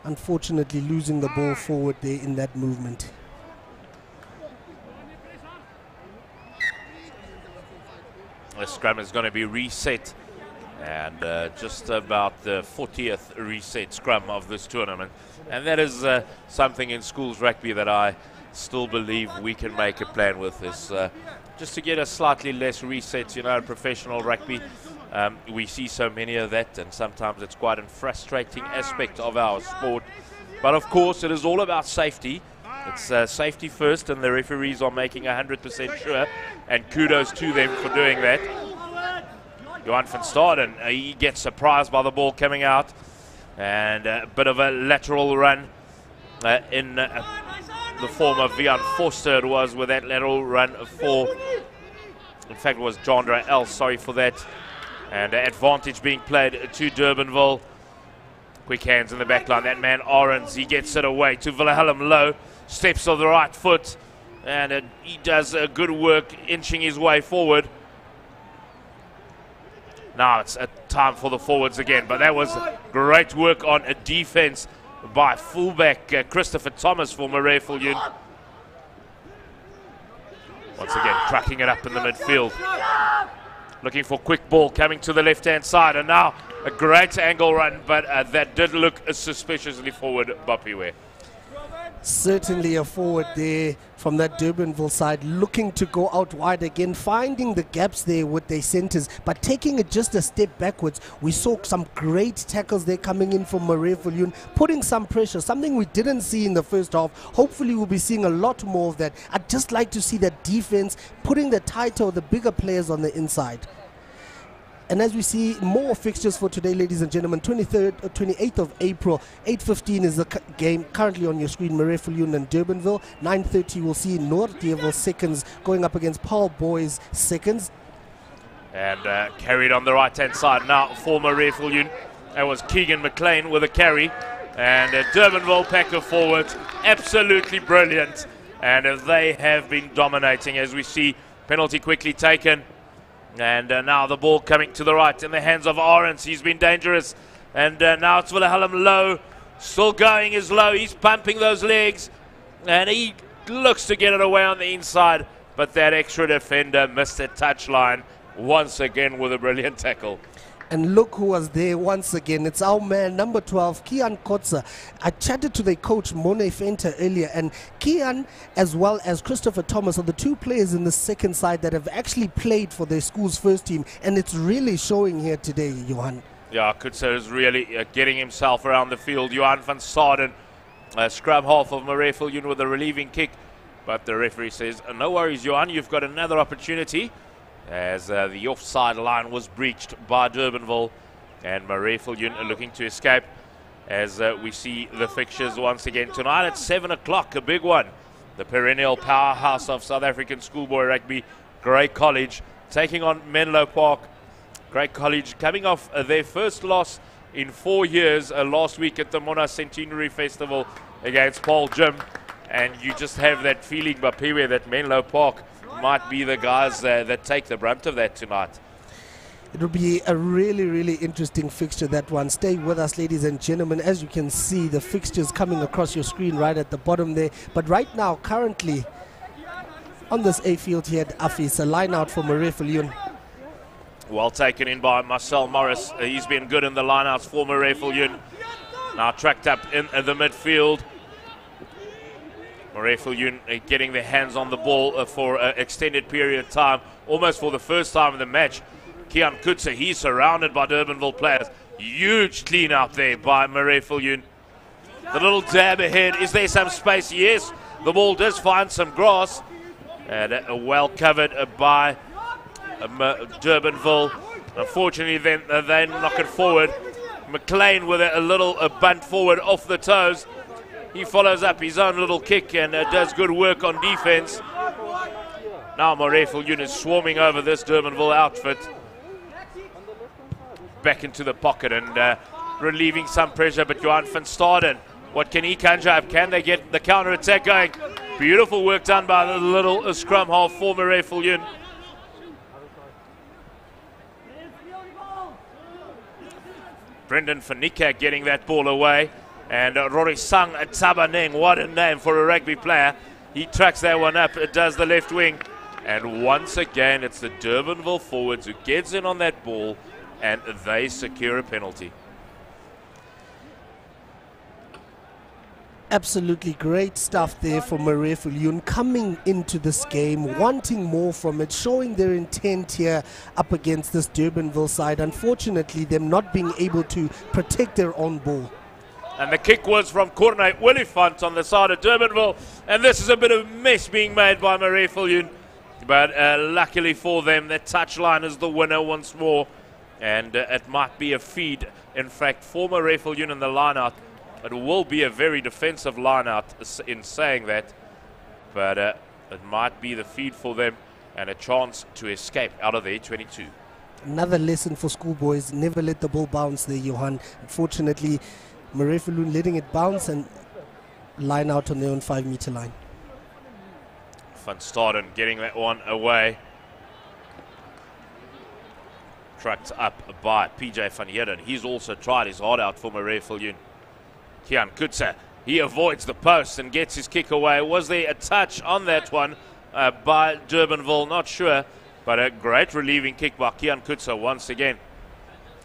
Unfortunately losing the ball forward there in that movement. The scrum is going to be reset, and just about the 40th reset scrum of this tournament. And that is something in schools rugby that I still believe we can make a plan with, is just to get a slightly less resets. You know, in professional rugby, we see so many of that, and sometimes it's quite a frustrating aspect of our sport. But of course, it is all about safety. It's safety first, and the referees are making 100% sure, and kudos to them for doing that. Johan van Staden, he gets surprised by the ball coming out, and a bit of a lateral run in the form of Vian Forster. It was with that lateral run for, in fact it was Jandre Else, sorry for that, and advantage being played to Durbanville. Quick hands in the back line, that man Orange, he gets it away to Wilhelm Low. Steps of the right foot, and he does good work inching his way forward. Now it's a time for the forwards again, but that was great work on a defense by fullback Christopher Thomas for Marais Viljoen. Once again tracking it up in the midfield, looking for quick ball coming to the left-hand side, and now a great angle run, but that did look suspiciously forward by Piwe. Certainly a forward there from that Durbanville side, looking to go out wide again, finding the gaps there with their centres, but taking it just a step backwards. We saw some great tackles there coming in from Marais Viljoen, putting some pressure, something we didn't see in the first half. Hopefully we'll be seeing a lot more of that. I'd just like to see that defense putting the tighter, the bigger players on the inside. And as we see more fixtures for today, ladies and gentlemen, 28th of April, 8:15 is the game currently on your screen, Marais Viljoen and Durbanville. 9:30 we'll see Noordeville seconds going up against Paul Boys seconds. And carried on the right-hand side now for Marais Viljoen. That was Keegan McLean with a carry. And Durbanville packer forward, absolutely brilliant. And they have been dominating, as we see. Penalty quickly taken. And now the ball coming to the right in the hands of Orange. He's been dangerous. And now it's Wilhelm Low. Still going is Low. He's pumping those legs. And he looks to get it away on the inside. But that extra defender missed the touchline once again with a brilliant tackle. And look who was there once again. It's our man, number 12, Kian Kotza. I chatted to the coach, Mone Fenter, earlier, and Kian, as well as Christopher Thomas, are the two players in the second side that have actually played for their school's first team, and it's really showing here today, Johan. Yeah, Kotza is really getting himself around the field. Johan van Staden, scrum half of Marais Viljoen with a relieving kick. But the referee says, no worries, Johan, you've got another opportunity, as the offside line was breached by Durbanville, and Marais Viljoen are looking to escape, as we see the fixtures once again tonight at 7 o'clock, a big one. The perennial powerhouse of South African schoolboy rugby, Grey College, taking on Menlo Park. Grey College coming off their first loss in 4 years last week at the Mona Centenary Festival against Paul Jim. And you just have that feeling, Bapiwe, that Menlo Park might be the guys that take the brunt of that tonight. It'll be a really, really interesting fixture, that one. Stay with us, ladies and gentlemen. As you can see, the fixtures coming across your screen right at the bottom there. But right now, currently, on this A field here at Affis, a line out for Marais Viljoen. Well taken in by Marcel Morris. He's been good in the lineouts for Marais Viljoen. Now tracked up in the midfield. Marais Viljoen getting their hands on the ball for an extended period of time, almost for the first time in the match. Kian Kutse, he's surrounded by Durbanville players. Huge clean up there by Marais Viljoen. The little dab ahead. Is there some space? Yes. The ball does find some grass. And well covered by Durbanville. Unfortunately, then they knock it forward. McLean with a little bunt forward off the toes. He follows up his own little kick and does good work on defense. Now Marais Viljoen is swarming over this Durbanville outfit. Back into the pocket and relieving some pressure, but Johan van Staden, what can he conjure up? Can they get the counter-attack going? Beautiful work done by the little scrum half for Marais Viljoen. Brendan Fanika getting that ball away. And Rorisang Tabaneng, what a name for a rugby player. He tracks that one up, it does the left wing. And once again, it's the Durbanville forwards who gets in on that ball, and they secure a penalty. Absolutely great stuff there for Marais Viljoen, coming into this game, wanting more from it, showing their intent here up against this Durbanville side. Unfortunately, them not being able to protect their own ball. And the kick was from Corne Willifant on the side of Durbanville. And this is a bit of a mess being made by Marais Viljoen. But luckily for them, the touchline is the winner once more. And it might be a feed, in fact, for Marais Viljoen in the line-out. It will be a very defensive line-out in saying that. But it might be the feed for them and a chance to escape out of their 22. Another lesson for schoolboys, never let the ball bounce there, Johan. Unfortunately, Marais Viljoen letting it bounce and line out on their own 5-meter line. Van Staden getting that one away. Tracked up by PJ van Heerden. He's also tried his heart out for Marais Viljoen. Kian Kutse, he avoids the post and gets his kick away. Was there a touch on that one by Durbanville? Not sure, but a great relieving kick by Kian Kutse once again.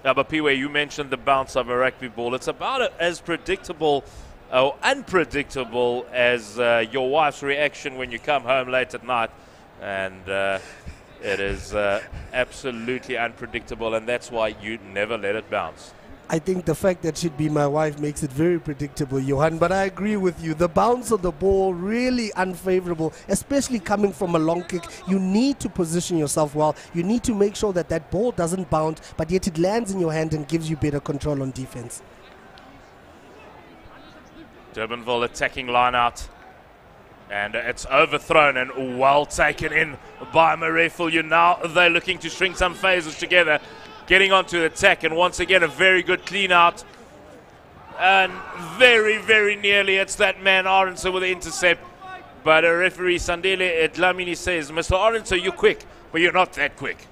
But Piwe, you mentioned the bounce of a rugby ball. It's about as predictable or unpredictable as your wife's reaction when you come home late at night. And it is absolutely unpredictable, and that's why you never let it bounce. I think the fact that she'd be my wife makes it very predictable, Johan, but I agree with you. The bounce of the ball really unfavorable, especially coming from a long kick. You need to position yourself well. You need to make sure that that ball doesn't bounce, but yet it lands in your hand and gives you better control on defense. Durbanville attacking line out, and it's overthrown and well taken in by Marais Viljoen. Now they're looking to string some phases together, getting onto the attack, and once again a very good clean out. And very, very nearly it's that man Arendse with the intercept. But a referee Sandile Dlamini says, Mr. Arendse, you're quick, but you're not that quick.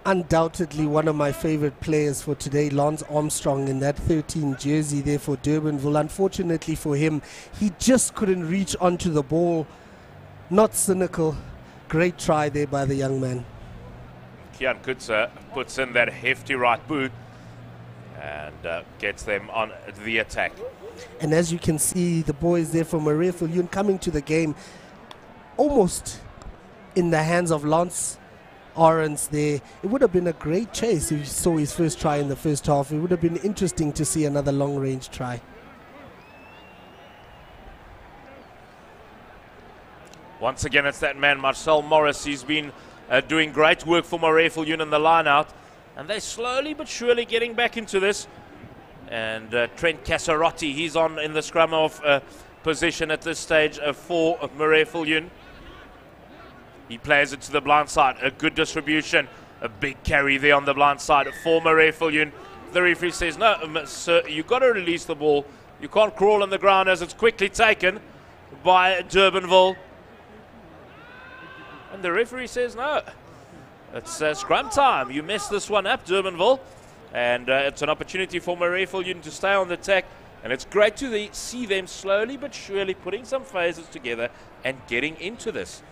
Undoubtedly one of my favorite players for today, Lance Armstrong, in that 13 jersey there for Durbanville. Unfortunately for him, he just couldn't reach onto the ball. Not cynical. Great try there by the young man. Kian Kutse puts in that hefty right boot and gets them on the attack. And as you can see, the boys there from Marais Viljoen coming to the game almost in the hands of Lance Arendse there. It would have been a great chase if you saw his first try in the first half. It would have been interesting to see another long-range try. Once again, it's that man, Marcel Morris. He's been doing great work for Marais Viljoen in the line-out. And they're slowly but surely getting back into this. And Trent Casarotti, he's on in the scrum off position at this stage for Marais Viljoen. He plays it to the blind side. A good distribution. A big carry there on the blind side for Marais Viljoen. The referee says, no, sir, you've got to release the ball. You can't crawl on the ground, as it's quickly taken by Durbanville. And the referee says, no, it's scrum time. You messed this one up, Durbanville. And it's an opportunity for Marais Viljoen to stay on the attack. And it's great to see them slowly but surely putting some phases together and getting into this.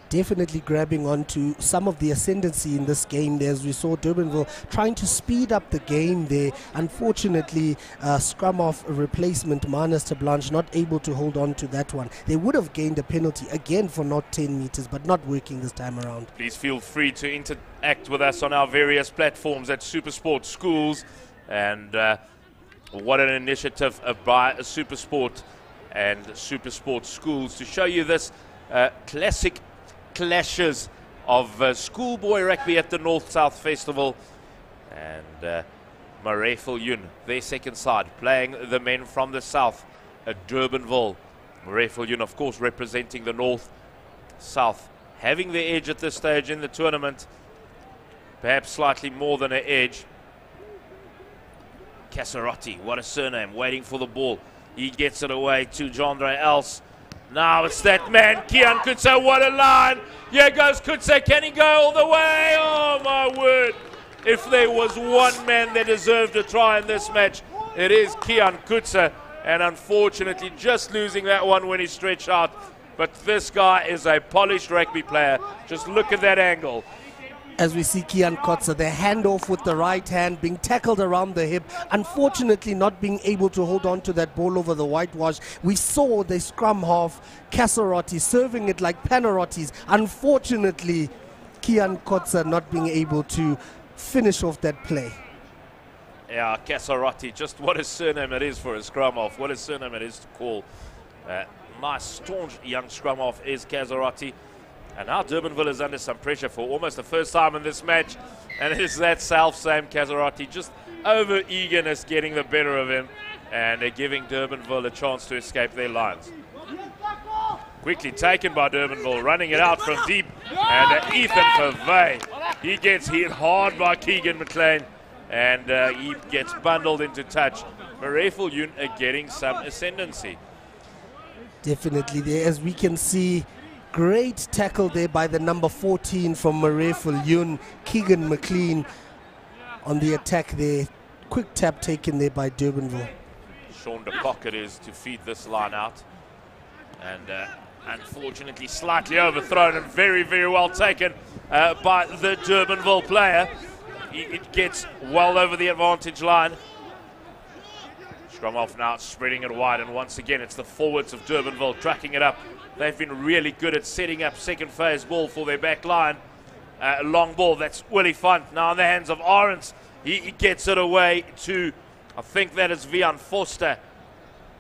Definitely grabbing onto some of the ascendancy in this game there, as we saw Durbanville trying to speed up the game there. Unfortunately, scrum off replacement Manus Blanche not able to hold on to that one. They would have gained a penalty again for not 10 meters, but not working this time around. Please feel free to interact with us on our various platforms at Supersport Schools. And what an initiative by Supersport and Supersport Schools to show you this classic clashes of schoolboy rugby at the North-South Festival. And Marais Viljoen, their second side, playing the men from the south at Durbanville. Marais Viljoen, of course, representing the North-South, having the edge at this stage in the tournament, perhaps slightly more than an edge. Casarotti, what a surname, waiting for the ball. He gets it away to Jandre Els. Now it's that man, Kian Kutse, what a line. Here goes Kutse, can he go all the way? Oh my word. If there was one man that deserved a try in this match, it is Kian Kutse. And unfortunately just losing that one when he stretched out. But this guy is a polished rugby player. Just look at that angle. As we see Kian Kotze, the handoff with the right hand, being tackled around the hip, unfortunately not being able to hold on to that ball over the whitewash. We saw the scrum half, Casarotti, serving it like Panarottis. Unfortunately, Kian Kotze not being able to finish off that play. Yeah, Casarotti, just what a surname it is for a scrum half. What a surname it is to call. Nice, staunch young scrum half is Casarotti. And now Durbanville is under some pressure for almost the first time in this match. And it is that self-same Casarotti, just over-eagerness getting the better of him and giving Durbanville a chance to escape their lines. Quickly taken by Durbanville, running it out from deep. And Ethan Pavey, he gets hit hard by Keegan McLean. And he gets bundled into touch. Marais Viljoen are getting some ascendancy. Definitely there, as we can see. Great tackle there by the number 14 from Marais Viljoen, Keegan McLean on the attack there. Quick tap taken there by Durbanville. Sean de Kock it is to feed this line out. And unfortunately slightly overthrown and very, very well taken by the Durbanville player. It gets well over the advantage line. Scrum off now, spreading it wide, and once again it's the forwards of Durbanville tracking it up. They've been really good at setting up second phase ball for their back line. Long ball, that's Willie Funt. Now in the hands of Arends. He gets it away to, I think that is Vian Foster.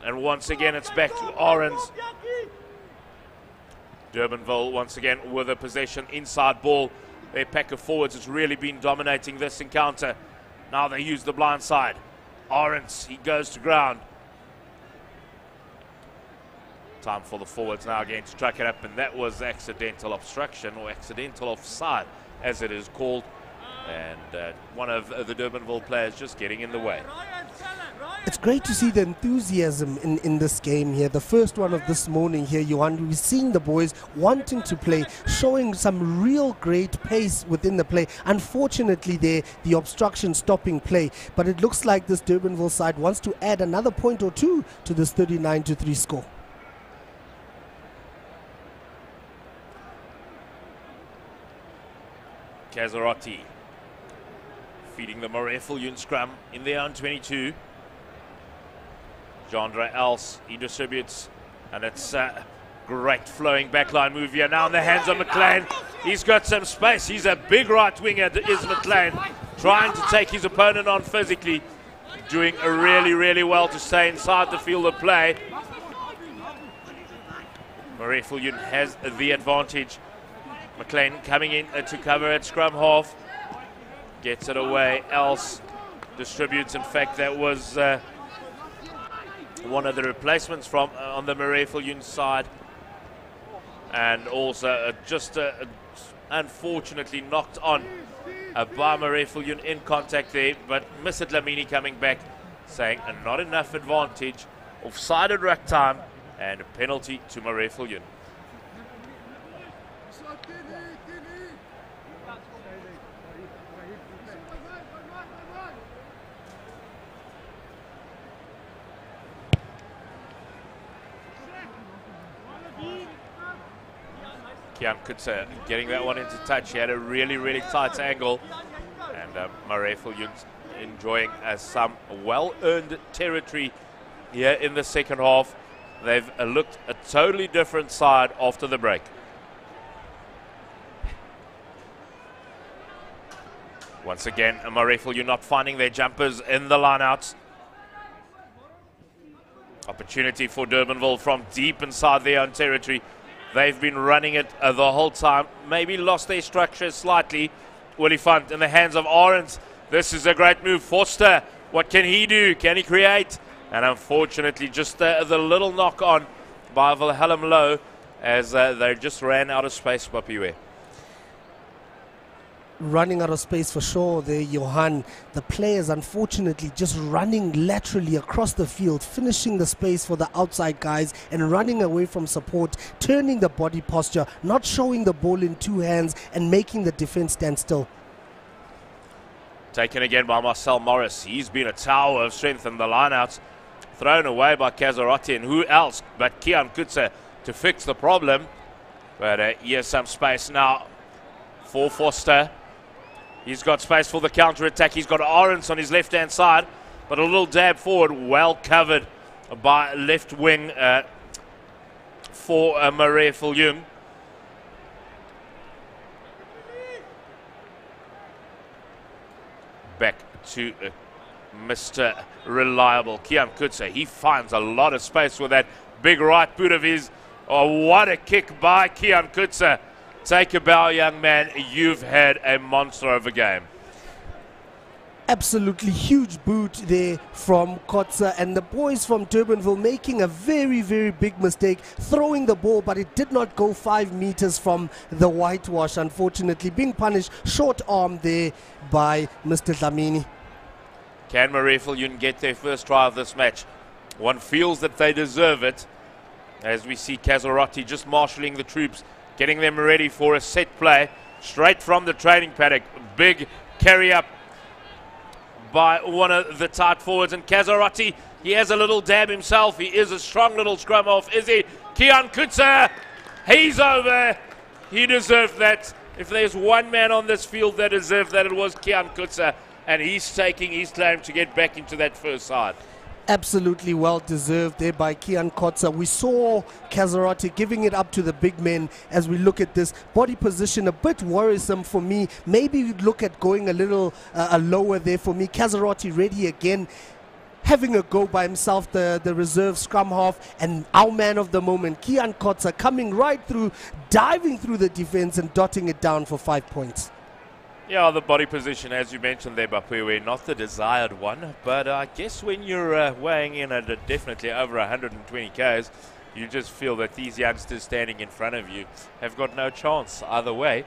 And once again it's back to Arends. Durbanville once again with a possession inside ball. Their pack of forwards has really been dominating this encounter. Now they use the blind side. Arends, he goes to ground. Time for the forwards now again to track it up, and that was accidental obstruction, or accidental offside as it is called. And one of the Durbanville players just getting in the way. It's great to see the enthusiasm in this game here. The first one of this morning here, Johan, we're seeing the boys wanting to play, showing some real great pace within the play. Unfortunately, the obstruction stopping play. But it looks like this Durbanville side wants to add another point or two to this 39-3 score. Casarotti feeding the Marais Viljoen scrum in their own 22. Jandre Els, he distributes, and it's a great flowing backline move here. Now in the hands of McLean. He's got some space. He's a big right winger, is McLean, trying to take his opponent on physically. Doing really, really well to stay inside the field of play. Marais Viljoen has the advantage. McLean coming in to cover at scrum half. Gets it away. Else distributes. In fact, that was one of the replacements from on the Marais Viljoen side. And also just unfortunately knocked on by Marais Viljoen in contact there. But Mr. Dlamini coming back saying not enough advantage. Offside at ruck time and a penalty to Marais Viljoen. Kian Kutse getting that one into touch. He had a really tight angle. And Marais Viljoen's enjoying some well-earned territory here in the second half. They've looked a totally different side after the break. Once again, Marais Viljoen not finding their jumpers in the lineouts. Opportunity for Durbanville from deep inside their own territory. They've been running it the whole time. Maybe lost their structure slightly. Willie Funt in the hands of Arends. This is a great move. Forster, what can he do? Can he create? And unfortunately, just the little knock on by Wilhelm Low as they just ran out of space, Papiwe. Running out of space for sure there, Johan. The players unfortunately just running laterally across the field, finishing the space for the outside guys and running away from support, turning the body posture, not showing the ball in two hands and making the defense stand still. Taken again by Marcel Morris. He's been a tower of strength in the lineouts. Thrown away by Kazarati, and who else but Kian Kutse to fix the problem. But here's some space now for Forster. He's got space for the counter-attack. He's got Arends on his left-hand side, but a little dab forward, well covered by left wing for Marais Viljoen. Back to Mr. Reliable, Kian Kutse. He finds a lot of space with that big right boot of his. Oh, what a kick by Kian Kutse. Take a bow, young man. You've had a monster of a game. Absolutely huge boot there from Kotze, and the boys from Durbanville making a very big mistake, throwing the ball, but it did not go 5 meters from the whitewash, unfortunately being punished short arm there by Mr. Dlamini. Can Marais Viljoen get their first try of this match? One feels that they deserve it, as we see Kazarati just marshalling the troops, getting them ready for a set play straight from the training paddock. Big carry up by one of the tight forwards, and Kazarati, he has a little dab himself. He is a strong little scrum half, is he? Kian Kutse, he's over. He deserved that. If there's one man on this field that deserved that, it was Kian Kutse, and he's taking his claim to get back into that first side. Absolutely well deserved there by Kian Kotze. We saw Kazarati giving it up to the big men. As we look at this body position, a bit worrisome for me. Maybe you'd look at going a little lower there for me. Kazarati ready again, having a go by himself, the reserve scrum half, and our man of the moment, Kian Kotze, coming right through, diving through the defense and dotting it down for 5 points. Yeah, the body position, as you mentioned there, Bapuwe, not the desired one, but I guess when you're weighing in at definitely over 120 Ks, you just feel that these youngsters standing in front of you have got no chance either way.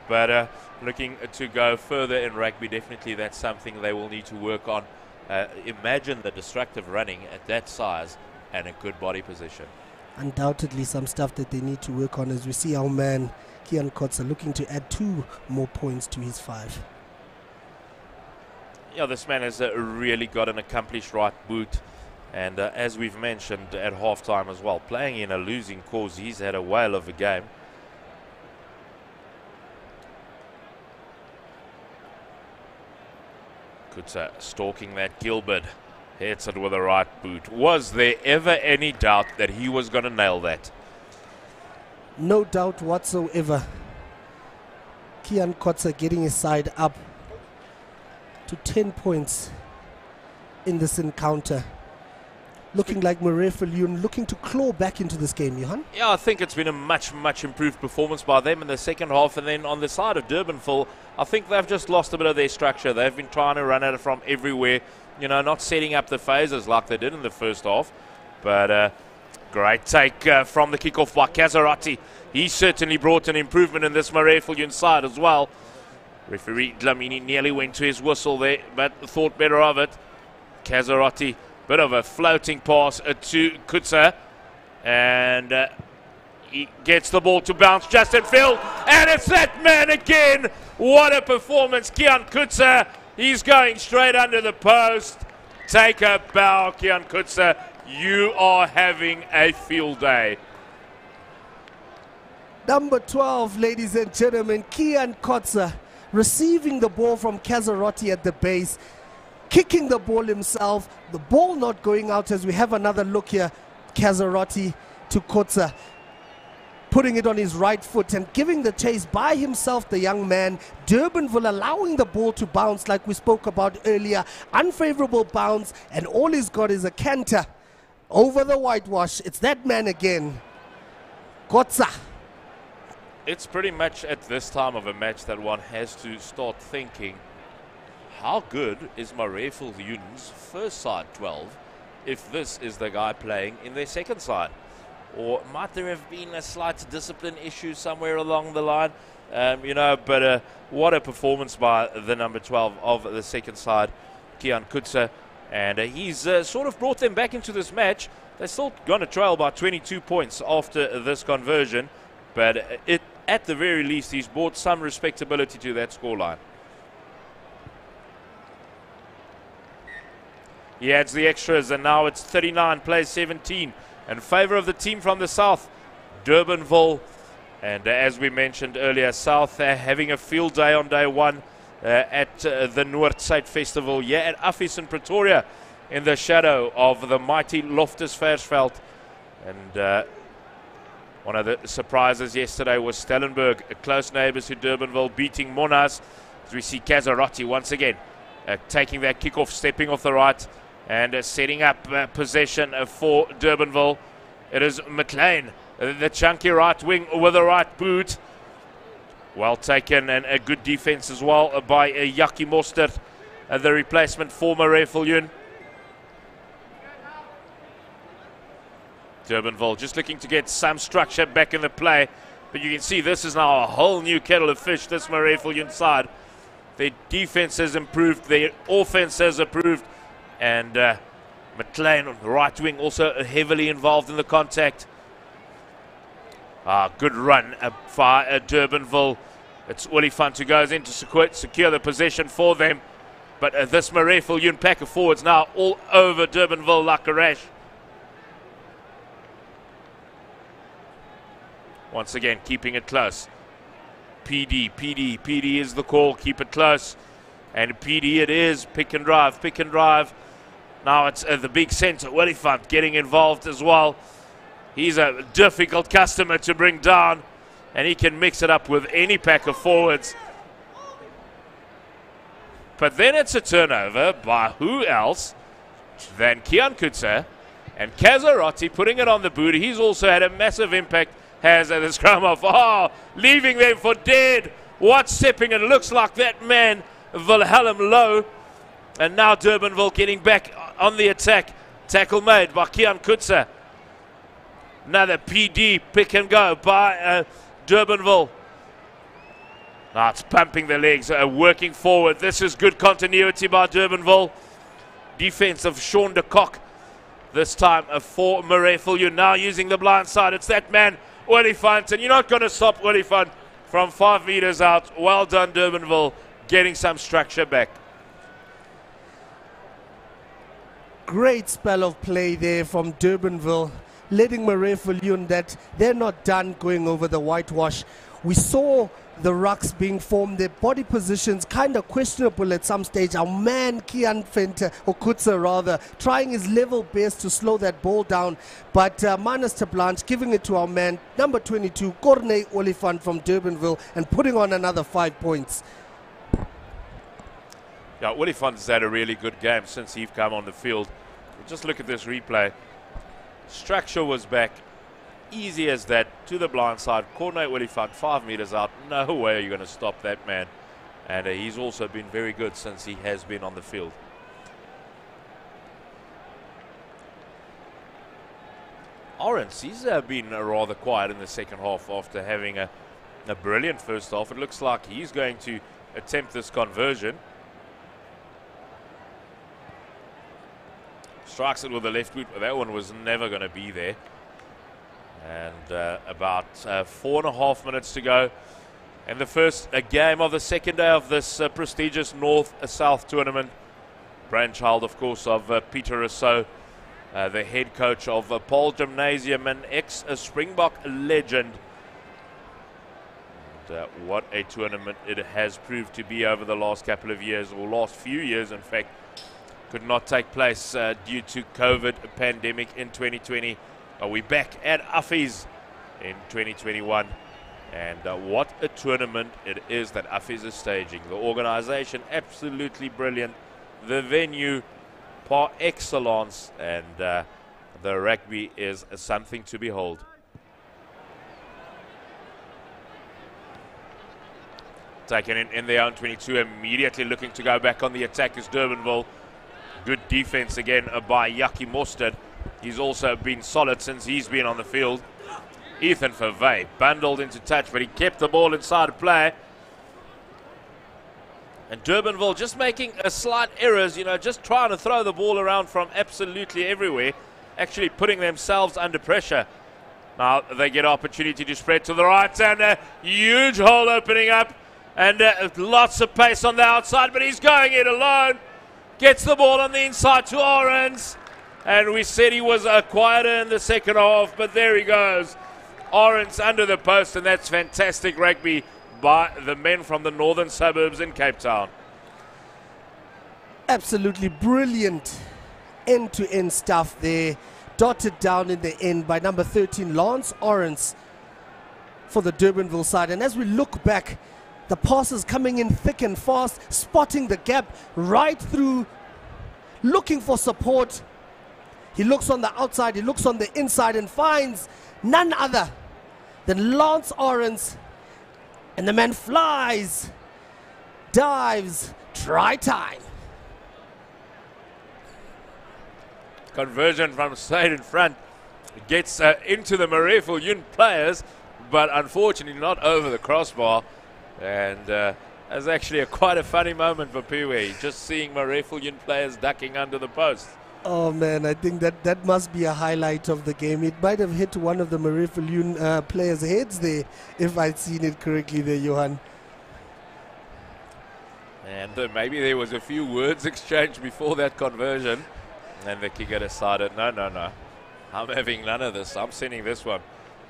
But looking to go further in rugby, definitely that's something they will need to work on. Imagine the destructive running at that size and a good body position. Undoubtedly some stuff that they need to work on, as we see our man Kian Kotze looking to add 2 more points to his 5. Yeah, this man has really got an accomplished right boot, and as we've mentioned at halftime as well, playing in a losing cause, he's had a whale of a game. Kutse stalking that Gilbert, hits it with a right boot. Was there ever any doubt that he was going to nail that? No doubt whatsoever. Kian Kotze getting his side up to 10 points in this encounter. looking like Marais Viljoen looking to claw back into this game, Johan? Yeah, I think it's been a much improved performance by them in the second half. And then on the side of Durbanville, I think they've just lost a bit of their structure. They've been trying to run at it from everywhere, you know, not setting up the phases like they did in the first half. But great take from the kickoff by Kazarati. He certainly brought an improvement in this Marais Viljoen side as well. Referee Dlamini nearly went to his whistle there, but thought better of it. Kazarati, bit of a floating pass to Kutsa, and he gets the ball to bounce just in field, and it's that man again. What a performance, Kian Kutsa. He's going straight under the post. Take a bow, Kian Kutsa. You are having a field day. Number 12, ladies and gentlemen, Kian Kutsa, receiving the ball from Kazarati at the base, kicking the ball himself, the ball not going out as we have another look here. Kazarati to Kutsa, putting it on his right foot and giving the chase by himself, the young man. Durbanville allowing the ball to bounce like we spoke about earlier. Unfavorable bounce, and all he's got is a canter over the whitewash. It's that man again, Kutsa. It's pretty much at this time of a match that one has to start thinking, how good is Marais Viljoen's first side 12 if this is the guy playing in their second side? Or might there have been a slight discipline issue somewhere along the line? You know, but what a performance by the number 12 of the second side, Kian Kutsa. And he's sort of brought them back into this match. They're still going to trail by 22 points after this conversion. But at the very least, he's brought some respectability to that scoreline. He adds the extras, and now it's 39 plays 17 in favor of the team from the south, Durbanville. And as we mentioned earlier, South having a field day on day one at the Noordside Festival here at Affis in Pretoria, in the shadow of the mighty Loftus Versveld. And one of the surprises yesterday was Stellenberg, close neighbours to Durbanville, beating Monas. As we see Kazarati once again taking that kickoff, stepping off the right, and setting up possession for Durbanville. It is McLean, the chunky right wing with a right boot. Well taken, and a good defense as well by Yaki Mostert, the replacement for Marais Viljoen. Durbanville just looking to get some structure back in the play, but you can see this is now a whole new kettle of fish, this Marais Viljoen side. Their defense has improved, their offense has improved, and McLean on the right wing also heavily involved in the contact. Good run by Durbanville. It's Olifant who goes in to secure the possession for them, but this Marais Viljoen pack of forwards now all over Durbanville like a rash. Once again, keeping it close. PD is the call. Keep it close. And PD it is. Pick and drive. Now it's the big centre, Olifant, getting involved as well. He's a difficult customer to bring down, and he can mix it up with any pack of forwards. But then it's a turnover by who else than Kian Kutsa, and Kazarati putting it on the boot. He's also had a massive impact. Has at the scrum off. Leaving them for dead. What's stepping? It looks like that man, Wilhelm Low. And now Durbanville getting back on the attack. Tackle made by Kian Kutsa. Another PD pick and go by Durbanville. Now it's pumping the legs, working forward. This is good continuity by Durbanville. Defense of Sean de Kock. This time for Marais Viljoen. Now using the blind side. It's that man, Olifant, and you're not going to stop Olifant from 5 meters out. Well done, Durbanville, getting some structure back. Great spell of play there from Durbanville, letting Marais Viljoen that they're not done going over the whitewash. We saw the rucks being formed, their body positions kind of questionable at some stage. Our man Kian Venter, or Kutsa rather, trying his level best to slow that ball down, but minus to Blanche, giving it to our man number 22, Corne Olifant from Durbanville, and putting on another 5 points. Yeah, Olifant's had a really good game since he's come on the field. Just look at this replay. Structure was back. Easy as that. To the blind side. Cornet Willie found 5 meters out. No way are you going to stop that man. And he's also been very good since he has been on the field. Orange, he's been rather quiet in the second half after having a brilliant first half. It looks like he's going to attempt this conversion. Strikes it with the left boot, but that one was never going to be there. And about 4.5 minutes to go. And the first game of the second day of this prestigious North-South tournament. Brainchild, of course, of Peter Rousseau, the head coach of Paul Gymnasium, an ex-Springbok legend. And what a tournament it has proved to be over the last couple of years, or last few years, in fact. Could not take place due to COVID pandemic in 2020. Are we back at Affies in 2021? And what a tournament it is that Affies is staging. The organization, absolutely brilliant. The venue, par excellence. And the rugby is something to behold. Taken in their own 22, immediately looking to go back on the attack is Durbanville. Good defense again by Yaki Mostert. He's also been solid since he's been on the field. Ethan Vervey bundled into touch, but he kept the ball inside play. And Durbanville just making a slight errors, just trying to throw the ball around from absolutely everywhere, actually putting themselves under pressure. Now they get opportunity to spread to the right, and a huge hole opening up, and lots of pace on the outside, but he's going it alone. Gets the ball on the inside to Orange. And we said he was quieter in the second half, but there he goes. Orange under the post, and that's fantastic rugby by the men from the northern suburbs in Cape Town. Absolutely brilliant end-to-end stuff there. Dotted down in the end by number 13, Lance Orange, for the Durbanville side. And as we look back, the passes coming in thick and fast, spotting the gap right through, looking for support. He looks on the outside, he looks on the inside, and finds none other than Lance Orange. And the man flies, dives, try time. Conversion from straight in front. Gets into the Marais Viljoen players, but unfortunately not over the crossbar. And it's actually quite a funny moment for Piwe, just seeing Marais Viljoen players ducking under the post. Oh man, I think that must be a highlight of the game. It might have hit one of the Marais Viljoen players' heads there, if I'd seen it correctly there, Johan. And maybe there was a few words exchanged before that conversion. And the kicker decided, no, I'm having none of this. I'm sending this one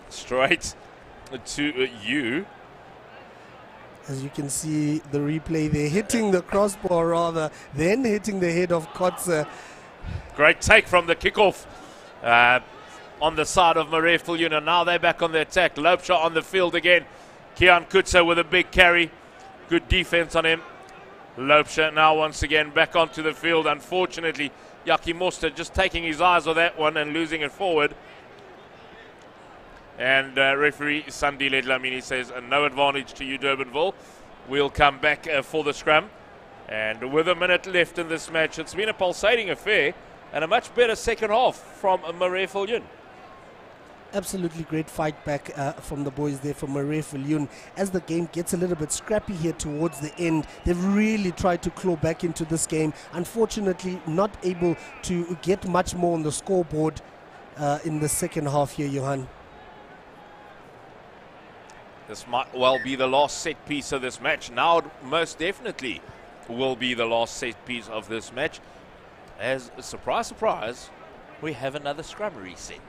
straight to you. As you can see the replay there, hitting the crossbar rather, then hitting the head of Kotze. Great take from the kickoff on the side of Marais Viljoen. Now they're back on the attack. Lopesha on the field again. Kian Kutsa with a big carry. Good defense on him. Lopesha now once again back onto the field. Unfortunately, Yaki Mostert just taking his eyes on that one and losing it forward. And referee Sandile Dlamini says no advantage to you, Durbanville. We'll come back for the scrum. And with a minute left in this match, it's been a pulsating affair and a much better second half from Marais Viljoen. Absolutely great fight back from the boys there from Marais Viljoen. As the game gets a little bit scrappy here towards the end, they've really tried to claw back into this game. Unfortunately, not able to get much more on the scoreboard in the second half here, Johan. This might well be the last set piece of this match. Now, most definitely will be the last set piece of this match. As a surprise, surprise, we have another scrum reset.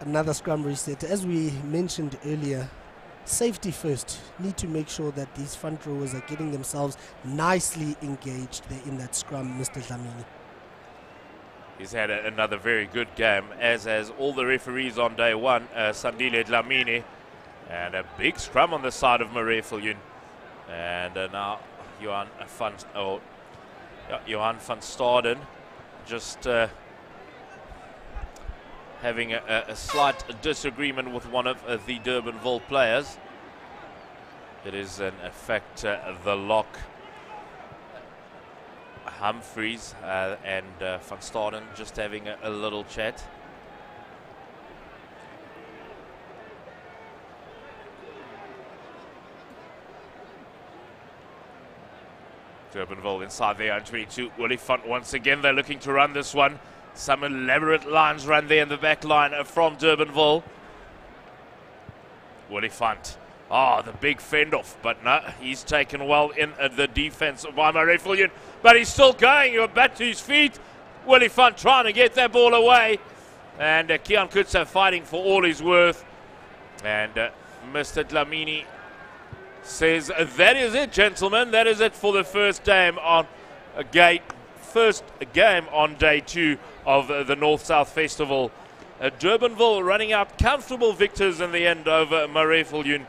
Another scrum reset. As we mentioned earlier, safety first. Need to make sure that these front rowers are getting themselves nicely engaged there in that scrum, Mr. Dlamini. He's had another very good game, as has all the referees on day one. Sandile Dlamini, and a big scrum on the side of Marais Viljoen. And now Johan van Staden just having a slight disagreement with one of the Durbanville players. It is in effect the lock. Humphreys and Van Staden just having a little chat. Durbanville inside their own 22. Willie Funt once again. They're looking to run this one. Some elaborate lines run there in the back line from Durbanville. Willie Funt. Oh, the big fend off, but no, he's taken well in the defense by Marais Viljoen, but he's still going. You're back to his feet. Willie Funt trying to get that ball away, and Kian Kutsa fighting for all his worth. And Mr. Dlamini says, that is it, gentlemen. That is it for the first game on day 2 of the North-South Festival. Durbanville running out comfortable victors in the end over Marais Viljoen,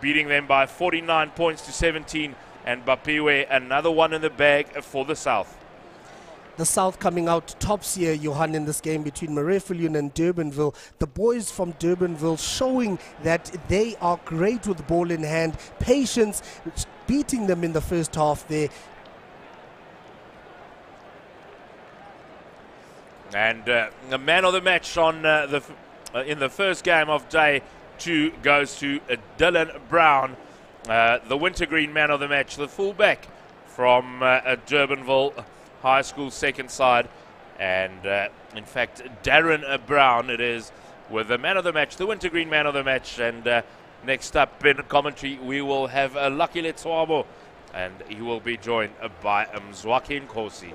beating them by 49 points to 17, and Bapiwe another one in the bag for the South. The South coming out tops here, Johan, in this game between Marais Viljoen and Durbanville. The boys from Durbanville showing that they are great with the ball in hand, patience, beating them in the first half there. And the man of the match on in the first game of day 2 goes to Dylan Brown, the wintergreen man of the match, the fullback from Durbanville High School second side. And in fact, Darren Brown it is with the man of the match, the wintergreen man of the match. And next up in commentary, we will have Lucky Letswabo, and he will be joined by Mzwaki Nkosi.